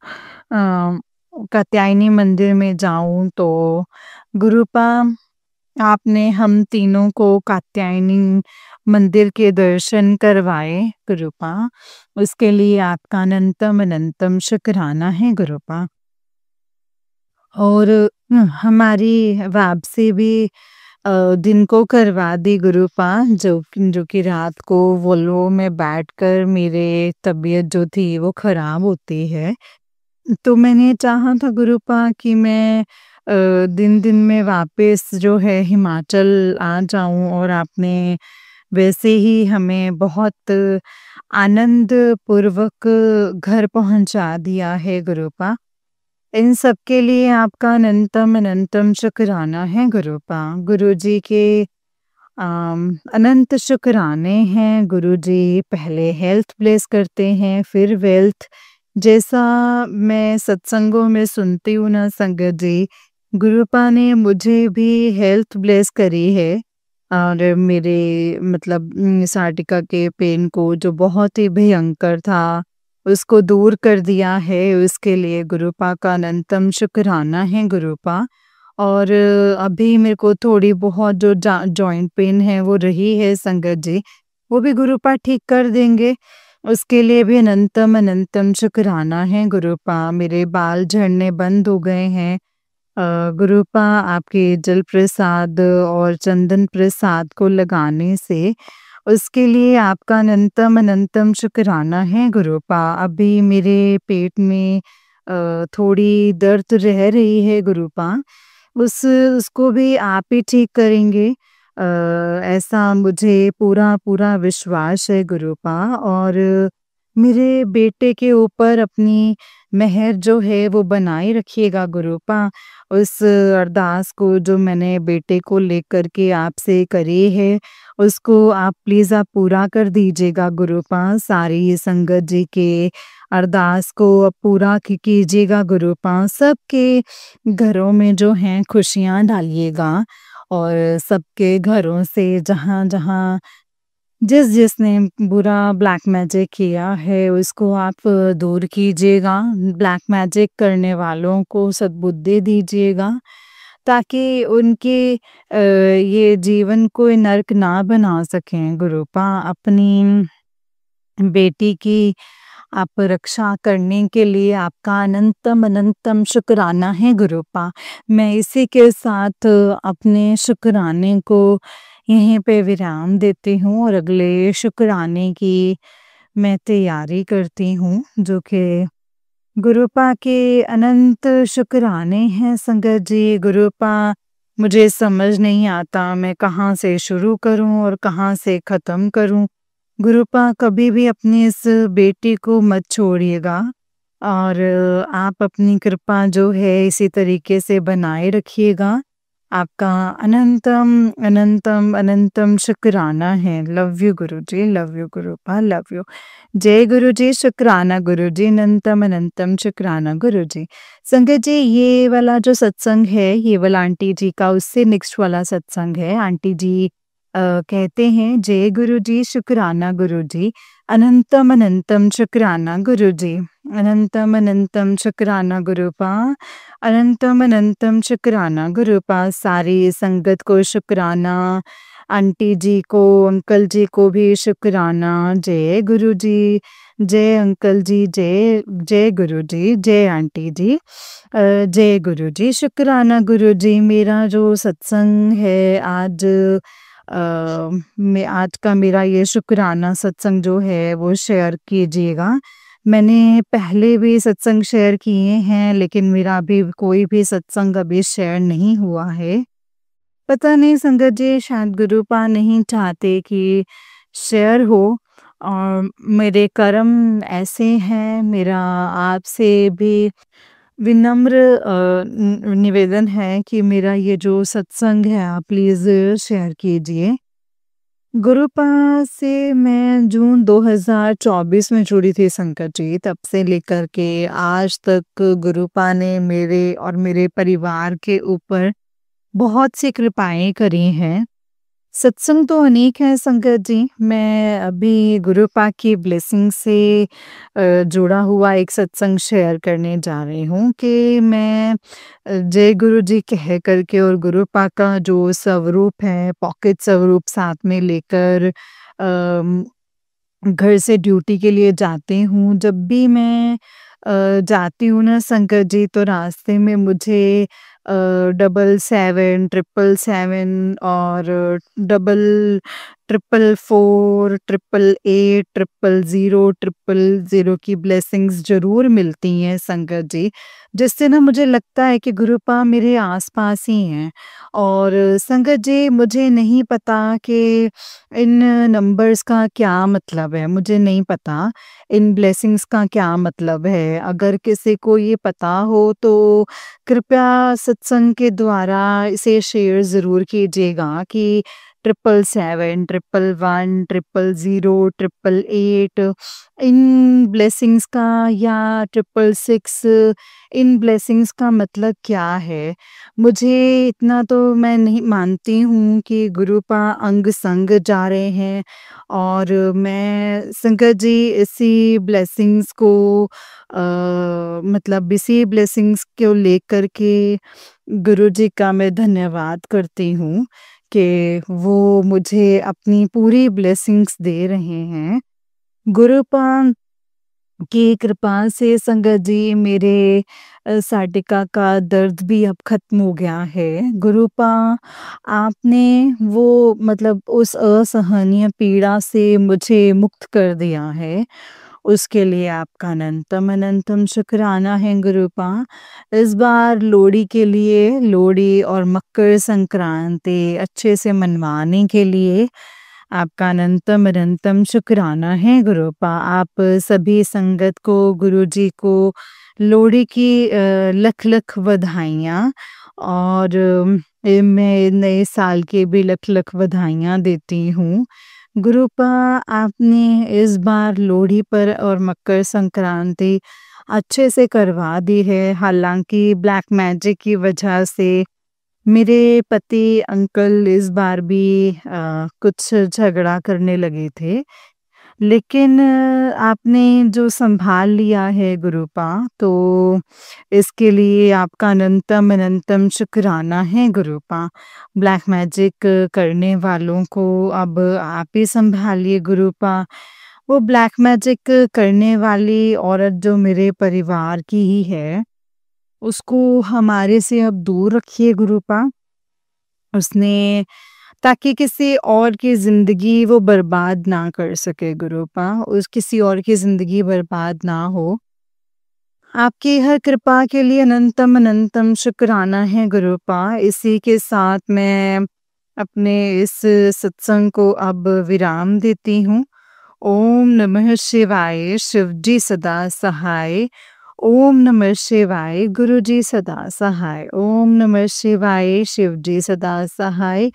कात्यायनी मंदिर में जाऊँ तो गुरुपा आपने हम तीनों को कात्यायनी मंदिर के दर्शन करवाए गुरुपा। उसके लिए आपका अनंतम अनंतम शुक्राना है गुरुपा। और हमारी वापसी भी दिन को करवा दी गुरुपा। जो कि रात को वोल्वो में बैठकर मेरे तबीयत जो थी वो ख़राब होती है। तो मैंने चाहा था गुरुपा कि मैं दिन-दिन में वापस जो है हिमाचल आ जाऊँ और आपने वैसे ही हमें बहुत आनंद पूर्वक घर पहुँचा दिया है गुरुपा। इन सब के लिए आपका अनंतम अनंतम शुक्राना है गुरुपा। गुरुजी के अनंत शुक्राने हैं। गुरुजी पहले हेल्थ ब्लेस करते हैं फिर वेल्थ। जैसा मैं सत्संगों में सुनती हूँ ना संगत जी, गुरुपा ने मुझे भी हेल्थ ब्लेस करी है और मेरे मतलब साटिका के पेन को जो बहुत ही भयंकर था, उसको दूर कर दिया है। उसके लिए गुरुपा का अनंतम शुक्राना है गुरुपा। और अभी मेरे को थोड़ी बहुत जो जॉइंट पेन है वो रही है संगत जी, वो भी गुरुपा ठीक कर देंगे। उसके लिए भी अनंतम अनंतम शुक्राना है गुरुपा। मेरे बाल झड़ने बंद हो गए हैं। गुरुपा आपके जल प्रसाद और चंदन प्रसाद को लगाने से उसके लिए आपका अनंतम अनंतम शुक्राना है गुरुपा। अभी मेरे पेट में थोड़ी दर्द रह रही है गुरुपा। उसको भी आप ही ठीक करेंगे ऐसा मुझे पूरा विश्वास है गुरुपा। और मेरे बेटे के ऊपर अपनी मेहर जो है वो बनाए रखिएगा गुरुपा। उस अरदास को जो मैंने बेटे को लेकर के आपसे करी है, उसको आप प्लीज़ आप पूरा कर दीजिएगा गुरुपा। सारी संगत जी के अरदास को आप पूरा कीजिएगा गुरुपा। सबके घरों में जो हैं खुशियाँ डालिएगा और सबके घरों से जहाँ-जहाँ जिस जिसने बुरा ब्लैक मैजिक किया है उसको आप दूर कीजिएगा। ब्लैक मैजिक करने वालों को सद्बुद्धि दीजिएगा ताकि उनके ये जीवन को नर्क ना बना सकें। गुरुपा अपनी बेटी की आप रक्षा करने के लिए आपका अनंतम अनंतम शुक्राना है गुरुपा। मैं इसी के साथ अपने शुक्राने को यहीं पे विराम देती हूँ और अगले शुक्राने की मैं तैयारी करती हूँ जो कि गुरुपा के अनंत शुक्राने हैं संगत जी। गुरुपा मुझे समझ नहीं आता मैं कहाँ से शुरू करूँ और कहाँ से ख़त्म करूँ। गुरुपा कभी भी अपनी इस बेटी को मत छोड़िएगा और आप अपनी कृपा जो है इसी तरीके से बनाए रखिएगा। आपका अनंतम अनंतम अनंतम शुक्राना है। Love you Guruji, love you गुरुपा, love you. जय गुरुजी, शुक्राना गुरुजी, अनंतम अनंतम शुक्राना गुरुजी। संगत जी ये वाला जो सत्संग है ये वाला आंटी जी का उससे नेक्स्ट वाला सत्संग है। आंटी जी कहते हैं जय गुरुजी, शुक्राना गुरुजी, अनंतम अनंतम शुक्राना गुरुजी, अनंतम अनंतम शुक्राना गुरुपा, अनंतम अनंतम शुक्राना गुरुपा। सारी संगत को शुक्राना, आंटी जी को, अंकल जी को भी शुक्राना। जय गुरुजी, जय अंकल जी, जय जय गुरुजी, जय आंटी जी, जय गुरुजी, शुक्राना गुरुजी। मेरा जो सत्संग है आज मैं आज का मेरा ये शुक्राना सत्संग जो है वो शेयर कीजिएगा। मैंने पहले भी सत्संग शेयर किए हैं लेकिन मेरा अभी कोई भी सत्संग अभी शेयर नहीं हुआ है। पता नहीं संगत जी शायद गुरुपा नहीं चाहते कि शेयर हो और मेरे कर्म ऐसे हैं। मेरा आपसे भी विनम्र निवेदन है कि मेरा ये जो सत्संग है आप प्लीज़ शेयर कीजिए। गुरुपा से मैं जून 2024 में जुड़ी थी संगत जी। तब से लेकर के आज तक गुरुपा ने मेरे और मेरे परिवार के ऊपर बहुत सी कृपाएं करी हैं। सत्संग तो अनेक है संगत जी। मैं अभी गुरुपा की ब्लेसिंग से जुड़ा हुआ एक सत्संग शेयर करने जा रही हूँ कि मैं जय गुरु जी कह करके और गुरुपा का जो स्वरूप है पॉकेट स्वरूप साथ में लेकर घर से ड्यूटी के लिए जाती हूँ। जब भी मैं जाती हूँ ना संगत जी तो रास्ते में मुझे 777 और 444 888 000 की ब्लेसिंग्स ज़रूर मिलती हैं संगत जी। जिससे ना मुझे लगता है कि गुरुपा मेरे आस-पास ही हैं। और संगत जी मुझे नहीं पता कि इन नंबर्स का क्या मतलब है, मुझे नहीं पता इन ब्लेसिंग्स का क्या मतलब है। अगर किसी को ये पता हो तो कृपया सत्संग के द्वारा इसे शेयर ज़रूर कीजिएगा कि 777 111 000 888 इन ब्लेसिंग्स का या 666 इन ब्लेसिंग्स का मतलब क्या है। मुझे इतना तो मैं नहीं मानती हूँ कि गुरुपा अंग संग जा रहे हैं और मैं संगत जी इसी ब्लेसिंग्स को मतलब इसी ब्लेसिंग्स को लेकर के गुरुजी का मैं धन्यवाद करती हूँ कि वो मुझे अपनी पूरी ब्लेसिंग्स दे रहे हैं। गुरुपा की कृपा से संगत जी मेरे साटिका का दर्द भी अब ख़त्म हो गया है। गुरुपा आपने वो मतलब उस असहनीय पीड़ा से मुझे मुक्त कर दिया है। उसके लिए आपका अनंतम अनंतम शुक्राना है गुरुपा। इस बार लोहड़ी के लिए लोहड़ी और मकर संक्रांति अच्छे से मनवाने के लिए आपका अनंतम अनंतम शुक्राना है गुरुपा। आप सभी संगत को गुरुजी को लोहड़ी की लख लख बधाइयाँ और मैं नए साल की भी लख लख बधाइयाँ देती हूँ। गुरुपा आपने इस बार लोहड़ी पर और मकर संक्रांति अच्छे से करवा दी है। हालांकि ब्लैक मैजिक की वजह से मेरे पति अंकल इस बार भी कुछ झगड़ा करने लगे थे। लेकिन आपने जो सँभाल लिया है गुरूपा, तो इसके लिए आपका अनंतम अनंतम शुक्राना है गुरूपा। ब्लैक मैजिक करने वालों को अब आप ही सँभालिए गुरूपा। वो ब्लैक मैजिक करने वाली औरत जो मेरे परिवार की ही है, उसको हमारे से अब दूर रखिए गुरूपा। उसने ताकि किसी और की ज़िंदगी वो बर्बाद ना कर सके गुरूपा, उस किसी और की ज़िंदगी बर्बाद ना हो। आपकी हर कृपा के लिए अनंतम अनंतम शुक्राना है गुरूपा। इसी के साथ मैं अपने इस सत्संग को अब विराम देती हूँ। ओम नमः शिवाय, शिव जी सदा सहाय। ओम नमः शिवाय, गुरु जी सदा सहाय। ओम नमः शिवाय, शिव जी सदा सहाय।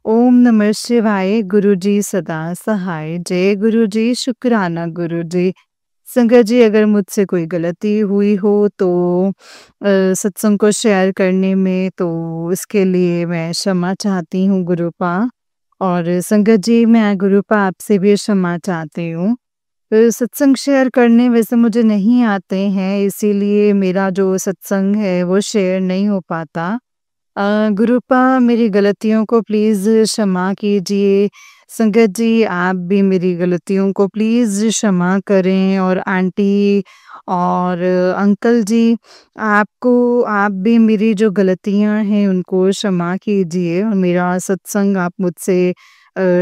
ओम नमः शिवाय, गुरु जी सदा सहाय। जय गुरु जी, शुक्राना गुरु जी। संगत जी, अगर मुझसे कोई गलती हुई हो तो सत्संग को शेयर करने में, तो इसके लिए मैं क्षमा चाहती हूँ गुरूपा। और संगत जी, मैं गुरूपा आपसे भी क्षमा चाहती हूँ। सत्संग शेयर करने वैसे मुझे नहीं आते हैं, इसीलिए मेरा जो सत्संग है वो शेयर नहीं हो पाता। गुरूपा, मेरी गलतियों को प्लीज़ क्षमा कीजिए। संगत जी, आप भी मेरी गलतियों को प्लीज़ क्षमा करें। और आंटी और अंकल जी, आप भी मेरी जो गलतियाँ हैं उनको क्षमा कीजिए और मेरा सत्संग आप मुझसे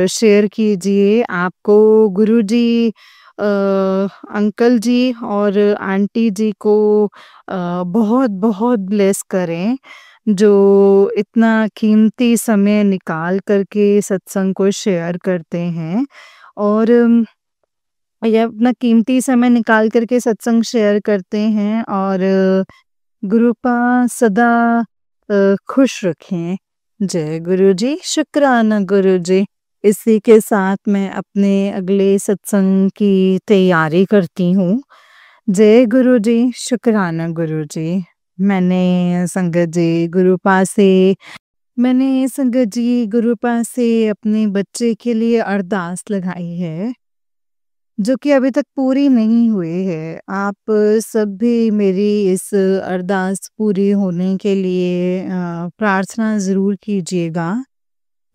शेयर कीजिए। आपको गुरुजी अंकल जी और आंटी जी को बहुत-बहुत ब्लेस करें, जो इतना कीमती समय निकाल कर के सत्संग को शेयर करते हैं। और ये अपना कीमती समय निकाल कर के सत्संग शेयर करते हैं। और गुरूपा सदा खुश रखें। जय गुरु जी, शुक्राना गुरु जी। इसी के साथ मैं अपने अगले सत्संग की तैयारी करती हूँ। जय गुरु जी, शुक्राना गुरु जी। मैंने संगत जी गुरूपा से मैंने संगत जी गुरूपा से अपने बच्चे के लिए अरदास लगाई है, जो कि अभी तक पूरी नहीं हुई है। आप सब भी मेरी इस अरदास पूरी होने के लिए प्रार्थना ज़रूर कीजिएगा।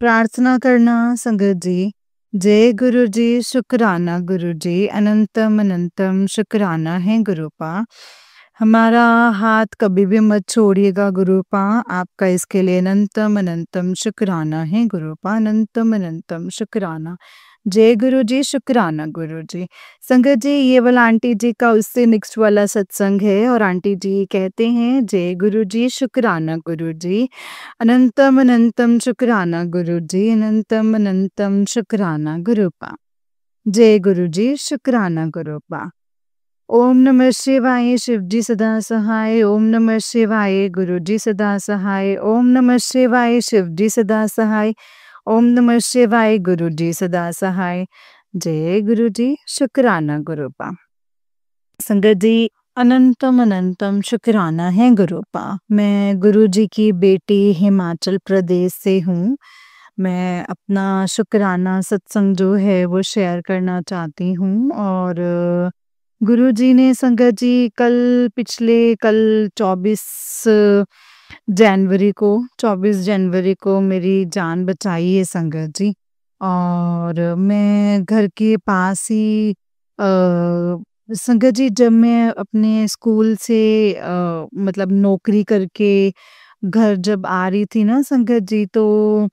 प्रार्थना करना संगत जी। जय गुरु जी, शुक्राना गुरु जी। अनंतम अनंतम शुक्राना है गुरूपा। हमारा हाथ कभी भी मत छोड़िएगा गुरूपा। आपका इसके लिए अनंतम अनंतम शुक्राना है गुरूपा। अनंतम अनंतम शुक्राना। जय गुरु जी, शुक्राना गुरु जी। संगत जी, ये वाला आंटी जी का उससे नेक्स्ट वाला सत्संग है और आंटी जी कहते हैं, जय गुरु जी, शुक्राना गुरु जी। अनंतम अनंतम शुक्राना गुरु जी। अनंतम अनंतम शुक्राना गुरूपा। जय गुरु जी, शुक्राना गुरूपा। ओम नमः शिवाय, शिव जी सदा सहाय। ओम नमः शिवाय, गुरु जी सदा सहाय। ओम नमः शिवाय, शिव जी सदा सहाय। ओम नमः शिवाय, गुरु जी सदा सहाय। जय गुरु जी, शुक्राना गुरूपा। संगत जी, अनंतम अनंतम शुक्राना है गुरूपा। मैं गुरु जी की बेटी हिमाचल प्रदेश से हूँ। मैं अपना शुक्राना सत्संग जो है वो शेयर करना चाहती हूँ। और गुरु जी ने संगत जी कल 24 जनवरी को मेरी जान बचाई है संगत जी। और मैं घर के पास ही संगत जी, जब मैं अपने स्कूल से मतलब नौकरी करके घर जब आ रही थी ना संगत जी, तो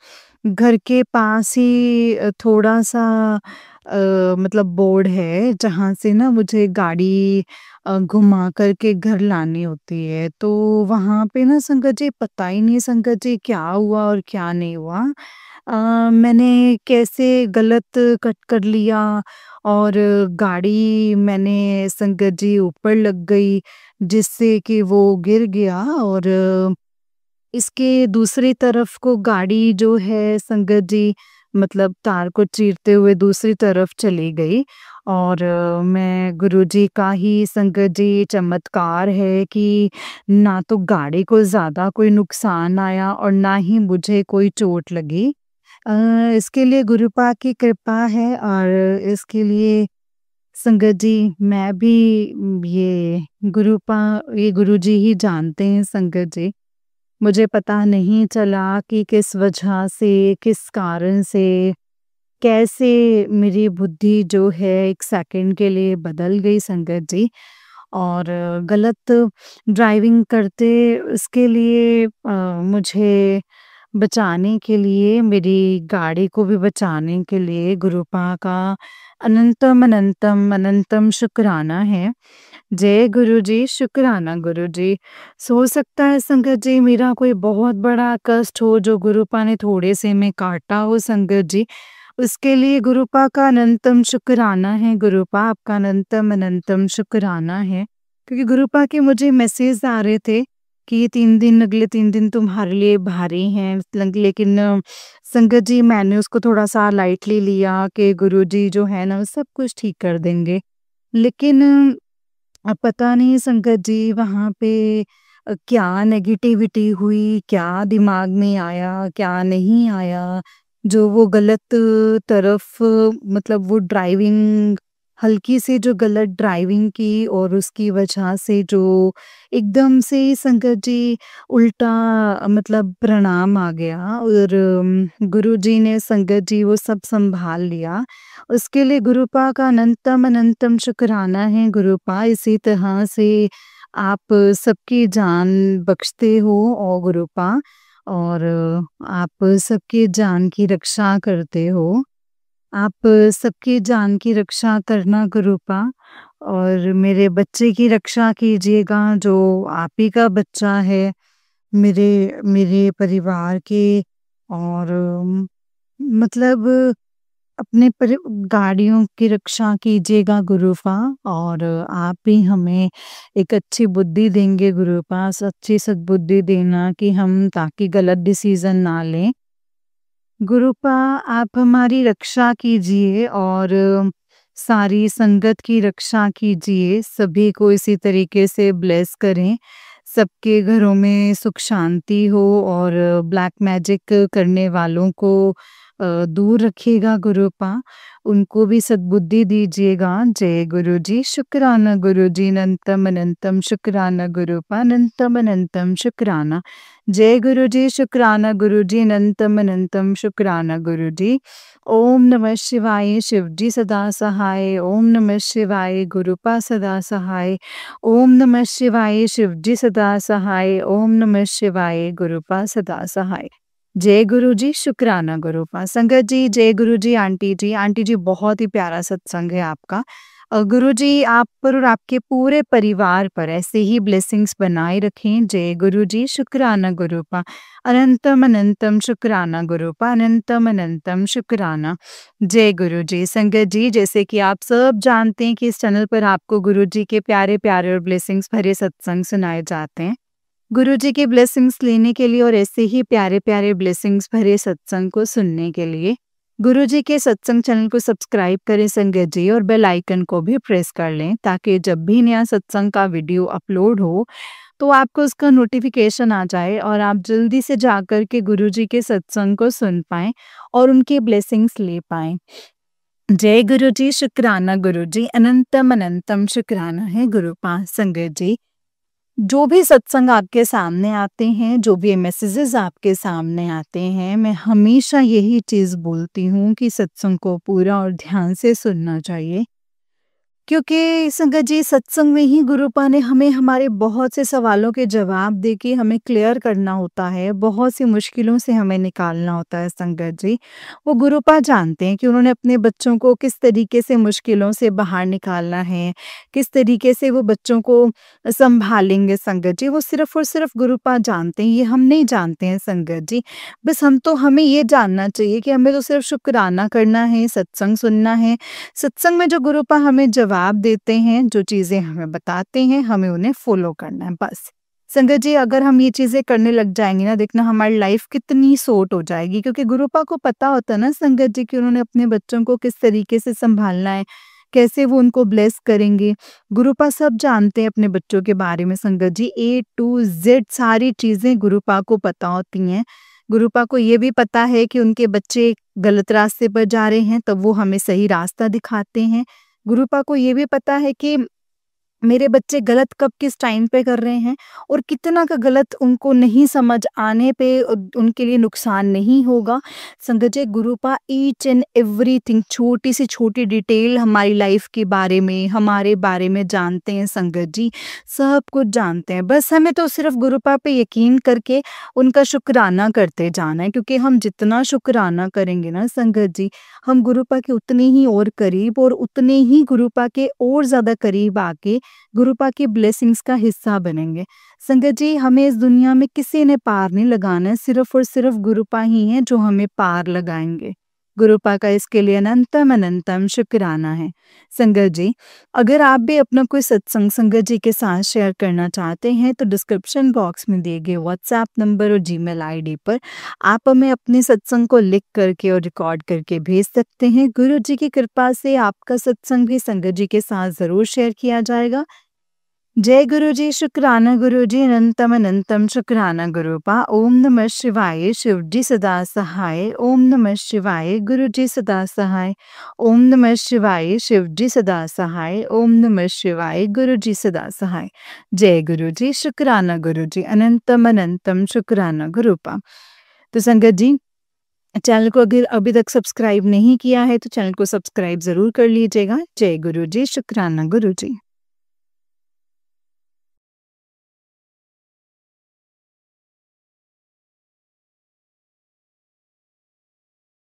घर के पास ही थोड़ा-सा मतलब बोर्ड है जहाँ से ना मुझे गाड़ी घुमा कर के घर लानी होती है। तो वहाँ पे ना संगत जी पता ही नहीं संगत जी क्या हुआ और क्या नहीं हुआ। मैंने कैसे गलत कट कर लिया और गाड़ी मैंने संगत जी ऊपर लग गई, जिससे कि वो गिर गया। और इसके दूसरी तरफ को गाड़ी जो है संगत जी, मतलब तार को चीरते हुए दूसरी तरफ चली गई। और मैं गुरुजी का ही संगत जी चमत्कार है कि ना तो गाड़ी को ज़्यादा कोई नुकसान आया और ना ही मुझे कोई चोट लगी। अ, इसके लिए गुरुपा की कृपा है और इसके लिए संगत जी मैं भी ये गुरुजी ही जानते हैं संगत जी। मुझे पता नहीं चला कि किस वजह से, किस कारण से, कैसे मेरी बुद्धि जो है 1 सेकंड के लिए बदल गई संगत जी। और गलत ड्राइविंग करते उसके लिए मुझे बचाने के लिए, मेरी गाड़ी को भी बचाने के लिए गुरुपा का अनंतम, अनंतम, अनंतम शुक्राना है। जय गुरुजी, शुक्राना गुरुजी। हो सकता है संगत जी मेरा कोई बहुत बड़ा कष्ट हो जो गुरुपा ने थोड़े से में काटा हो संगत जी। उसके लिए गुरुपा का अनंतम शुक्राना है, गुरुपा आपका अनंतम, अनंतम शुक्राना है। क्योंकि गुरुपा के मुझे मैसेज आ रहे थे कि ये 3 दिन अगले 3 दिन तुम्हारे लिए भारी हैं। लेकिन संगत जी मैंने उसको थोड़ा-सा लाइटली लिया कि गुरुजी जो है ना, वो सब कुछ ठीक कर देंगे। लेकिन अब पता नहीं संगत जी वहाँ पे क्या नेगेटिविटी हुई, क्या दिमाग में आया, क्या नहीं आया, जो वो गलत तरफ मतलब वो ड्राइविंग हल्की से जो गलत ड्राइविंग की और उसकी वजह से जो एकदम से ही संगत जी उल्टा मतलब परिणाम आ गया और गुरुजी ने संगत जी वो सब सँभाल लिया। उसके लिए गुरुपा का अनंतम, अनंतम शुक्राना है गुरुपा। इसी तरह से आप सबकी जान बख्शते हो और गुरुपा और आप सबकी जान की रक्षा करते हो। आप सबकी जान की रक्षा करना गुरुपा और मेरे बच्चे की रक्षा कीजिएगा जो आप ही का बच्चा है, मेरे मेरे परिवार के और मतलब अपने गाड़ियों की रक्षा कीजिएगा गुरुपा और आप भी हमें एक अच्छी बुद्धि देंगे गुरुपा, अच्छी सद्बुद्धि देना कि हम ताकि गलत डिसीज़न ना लें। गुरुपा आप हमारी रक्षा कीजिए और सारी संगत की रक्षा कीजिए, सभी को इसी तरीके से ब्लेस करें। सबके घरों में सुख शांति हो और ब्लैक मैजिक करने वालों को दूर रखिएगा गुरुपा, उनको भी सद्बुद्धि दीजिएगा। जय गुरुजी, शुक्राना गुरुजी, अनंतम, अनंतम शुक्राना गुरुपा, अनंतम, अनंतम शुक्राना। जय गुरुजी, शुक्राना गुरुजी, अनंतम, अनंतम शुक्राना गुरुजी। ओम नमः शिवाय, शिवजी सदा सहाय। ओम नमः शिवाय, गुरुपा सदा सहाय। ओम नमः शिवाय, शिवजी सदा सहाय। ओम नमः शिवाय, गुरुपा सदा सहाय। जय गुरुजी, शुक्राना गुरुपा। संगत जी, जय गुरुजी, आंटी जी बहुत ही प्यारा सत्संग है आपका। गुरुजी आप पर और आपके पूरे परिवार पर ऐसे ही ब्लेसिंग्स बनाए रखें। जय गुरुजी, शुक्राना गुरुपा। अनंतम, अनंतम शुक्राना गुरुपा, अनंतम, अनंतम शुक्राना। जय गुरुजी। संगत जी, जैसे कि आप सब जानते हैं कि इस चैनल पर आपको गुरुजी के प्यारे-प्यारे और ब्लेसिंग्स भरे सत्संग सुनाए जाते हैं। गुरुजी के ब्लेसिंग्स लेने के लिए और ऐसे ही प्यारे-प्यारे ब्लेसिंग्स भरे सत्संग को सुनने के लिए गुरुजी के सत्संग चैनल को सब्सक्राइब करें संगत जी और बेल आइकन को भी प्रेस कर लें ताकि जब भी नया सत्संग का वीडियो अपलोड हो तो आपको उसका नोटिफिकेशन आ जाए और आप जल्दी से जाकर के गुरुजी के सत्संग को सुन पाएं और उनके ब्लेसिंग्स ले पाएं। जय गुरुजी, शुक्राना गुरुजी, अनंतम, अनंतम शुक्राना है गुरुपा। संगत जी, जो भी सत्संग आपके सामने आते हैं, जो भी मैसेजेस आपके सामने आते हैं, मैं हमेशा यही चीज़ बोलती हूँ कि सत्संग को पूरा और ध्यान से सुनना चाहिए। क्योंकि संगत जी सत्संग में ही गुरुपा ने हमें हमारे बहुत से सवालों के जवाब दे के हमें क्लियर करना होता है, बहुत सी मुश्किलों से हमें निकालना होता है संगत जी। वो गुरुपा जानते हैं कि उन्होंने अपने बच्चों को किस तरीके से मुश्किलों से बाहर निकालना है, किस तरीके से वो बच्चों को सँभालेंगे संगत जी, वो सिर्फ़ और सिर्फ़ गुरुपा जानते हैं, ये हम नहीं जानते हैं संगत जी। बस हमें ये जानना चाहिए कि हमें तो सिर्फ़ शुक्राना करना है, सत्संग सुनना है। सत्संग में जो गुरुपा हमें जवाब देते हैं, जो चीज़ें हमें बताते हैं, हमें उन्हें फ़ॉलो करना है बस। संगत जी, अगर हम ये चीज़ें करने लग जाएँगे ना, देखना हमारी लाइफ़ कितनी सॉर्ट हो जाएगी, क्योंकि गुरुपा को पता होता है ना संगत जी कि उन्होंने अपने बच्चों को किस तरीके से सँभालना है, कैसे वो उनको ब्लेस करेंगे। गुरुपा सब जानते हैं अपने बच्चों के बारे में संगत जी, ए टू ज़ेड सारी चीज़ें गुरुपा को पता होती हैं। गुरुपा को ये भी पता है कि उनके बच्चे गलत रास्ते पर जा रहे हैं, तब वो हमें सही रास्ता दिखाते हैं। गुरुपा को ये भी पता है कि मेरे बच्चे गलत कब किस टाइम पे कर रहे हैं और कितना का गलत उनको नहीं समझ आने पे उनके लिए नुकसान नहीं होगा। संगत जी, गुरुपा ईच एंड एवरीथिंग, छोटी से छोटी डिटेल हमारी लाइफ के बारे में, हमारे बारे में जानते हैं संगत जी, सब कुछ जानते हैं। बस हमें तो सिर्फ गुरुपा पे यकीन करके उनका शुक्राना करते जाना है, क्योंकि हम जितना शुक्राना करेंगे ना संगत जी, हम गुरुपा के उतने ही और करीब और उतने ही गुरुपा के और ज़्यादा करीब आके गुरुपा की ब्लेसिंग्स का हिस्सा बनेंगे। संगत जी, हमें इस दुनिया में किसी ने पार नहीं लगाना है, सिर्फ़ और सिर्फ़ गुरुपा ही हैं जो हमें पार लगाएँगे। गुरुपा का इसके लिए अनंतम अनंतम शुक्राना है। संगत जी, अगर आप भी अपना कोई सत्संग संगत जी के साथ शेयर करना चाहते हैं, तो डिस्क्रिप्शन बॉक्स में दिए गए व्हाट्सएप नंबर और जीमेल आईडी पर आप हमें अपने सत्संग को लिख करके और रिकॉर्ड करके भेज सकते हैं। गुरु जी की कृपा से आपका सत्संग भी संगत जी के साथ ज़रूर शेयर किया जाएगा। जय गुरु जी, शुक्राना गुरु जी, अनंतम अनंतम शुक्राना गुरुपा। ओम नमः शिवाय, शिव जी सदा सहाय। ओम नमः शिवाय, गुरु जी सदा सहाय। ओम नमः शिवाय, शिव जी सदा सहाय। ओम नमः शिवाय, गुरु जी सदा सहाय। जय गुरु जी, शुक्राना गुरु जी, अनंतम अनंतम शुक्राना गुरुपा। तो संगत जी, चैनल को अगर अभी तक सब्सक्राइब नहीं किया है तो चैनल को सब्सक्राइब ज़रूर कर लीजिएगा। जय गुरु जी, शुक्राना गुरु जी।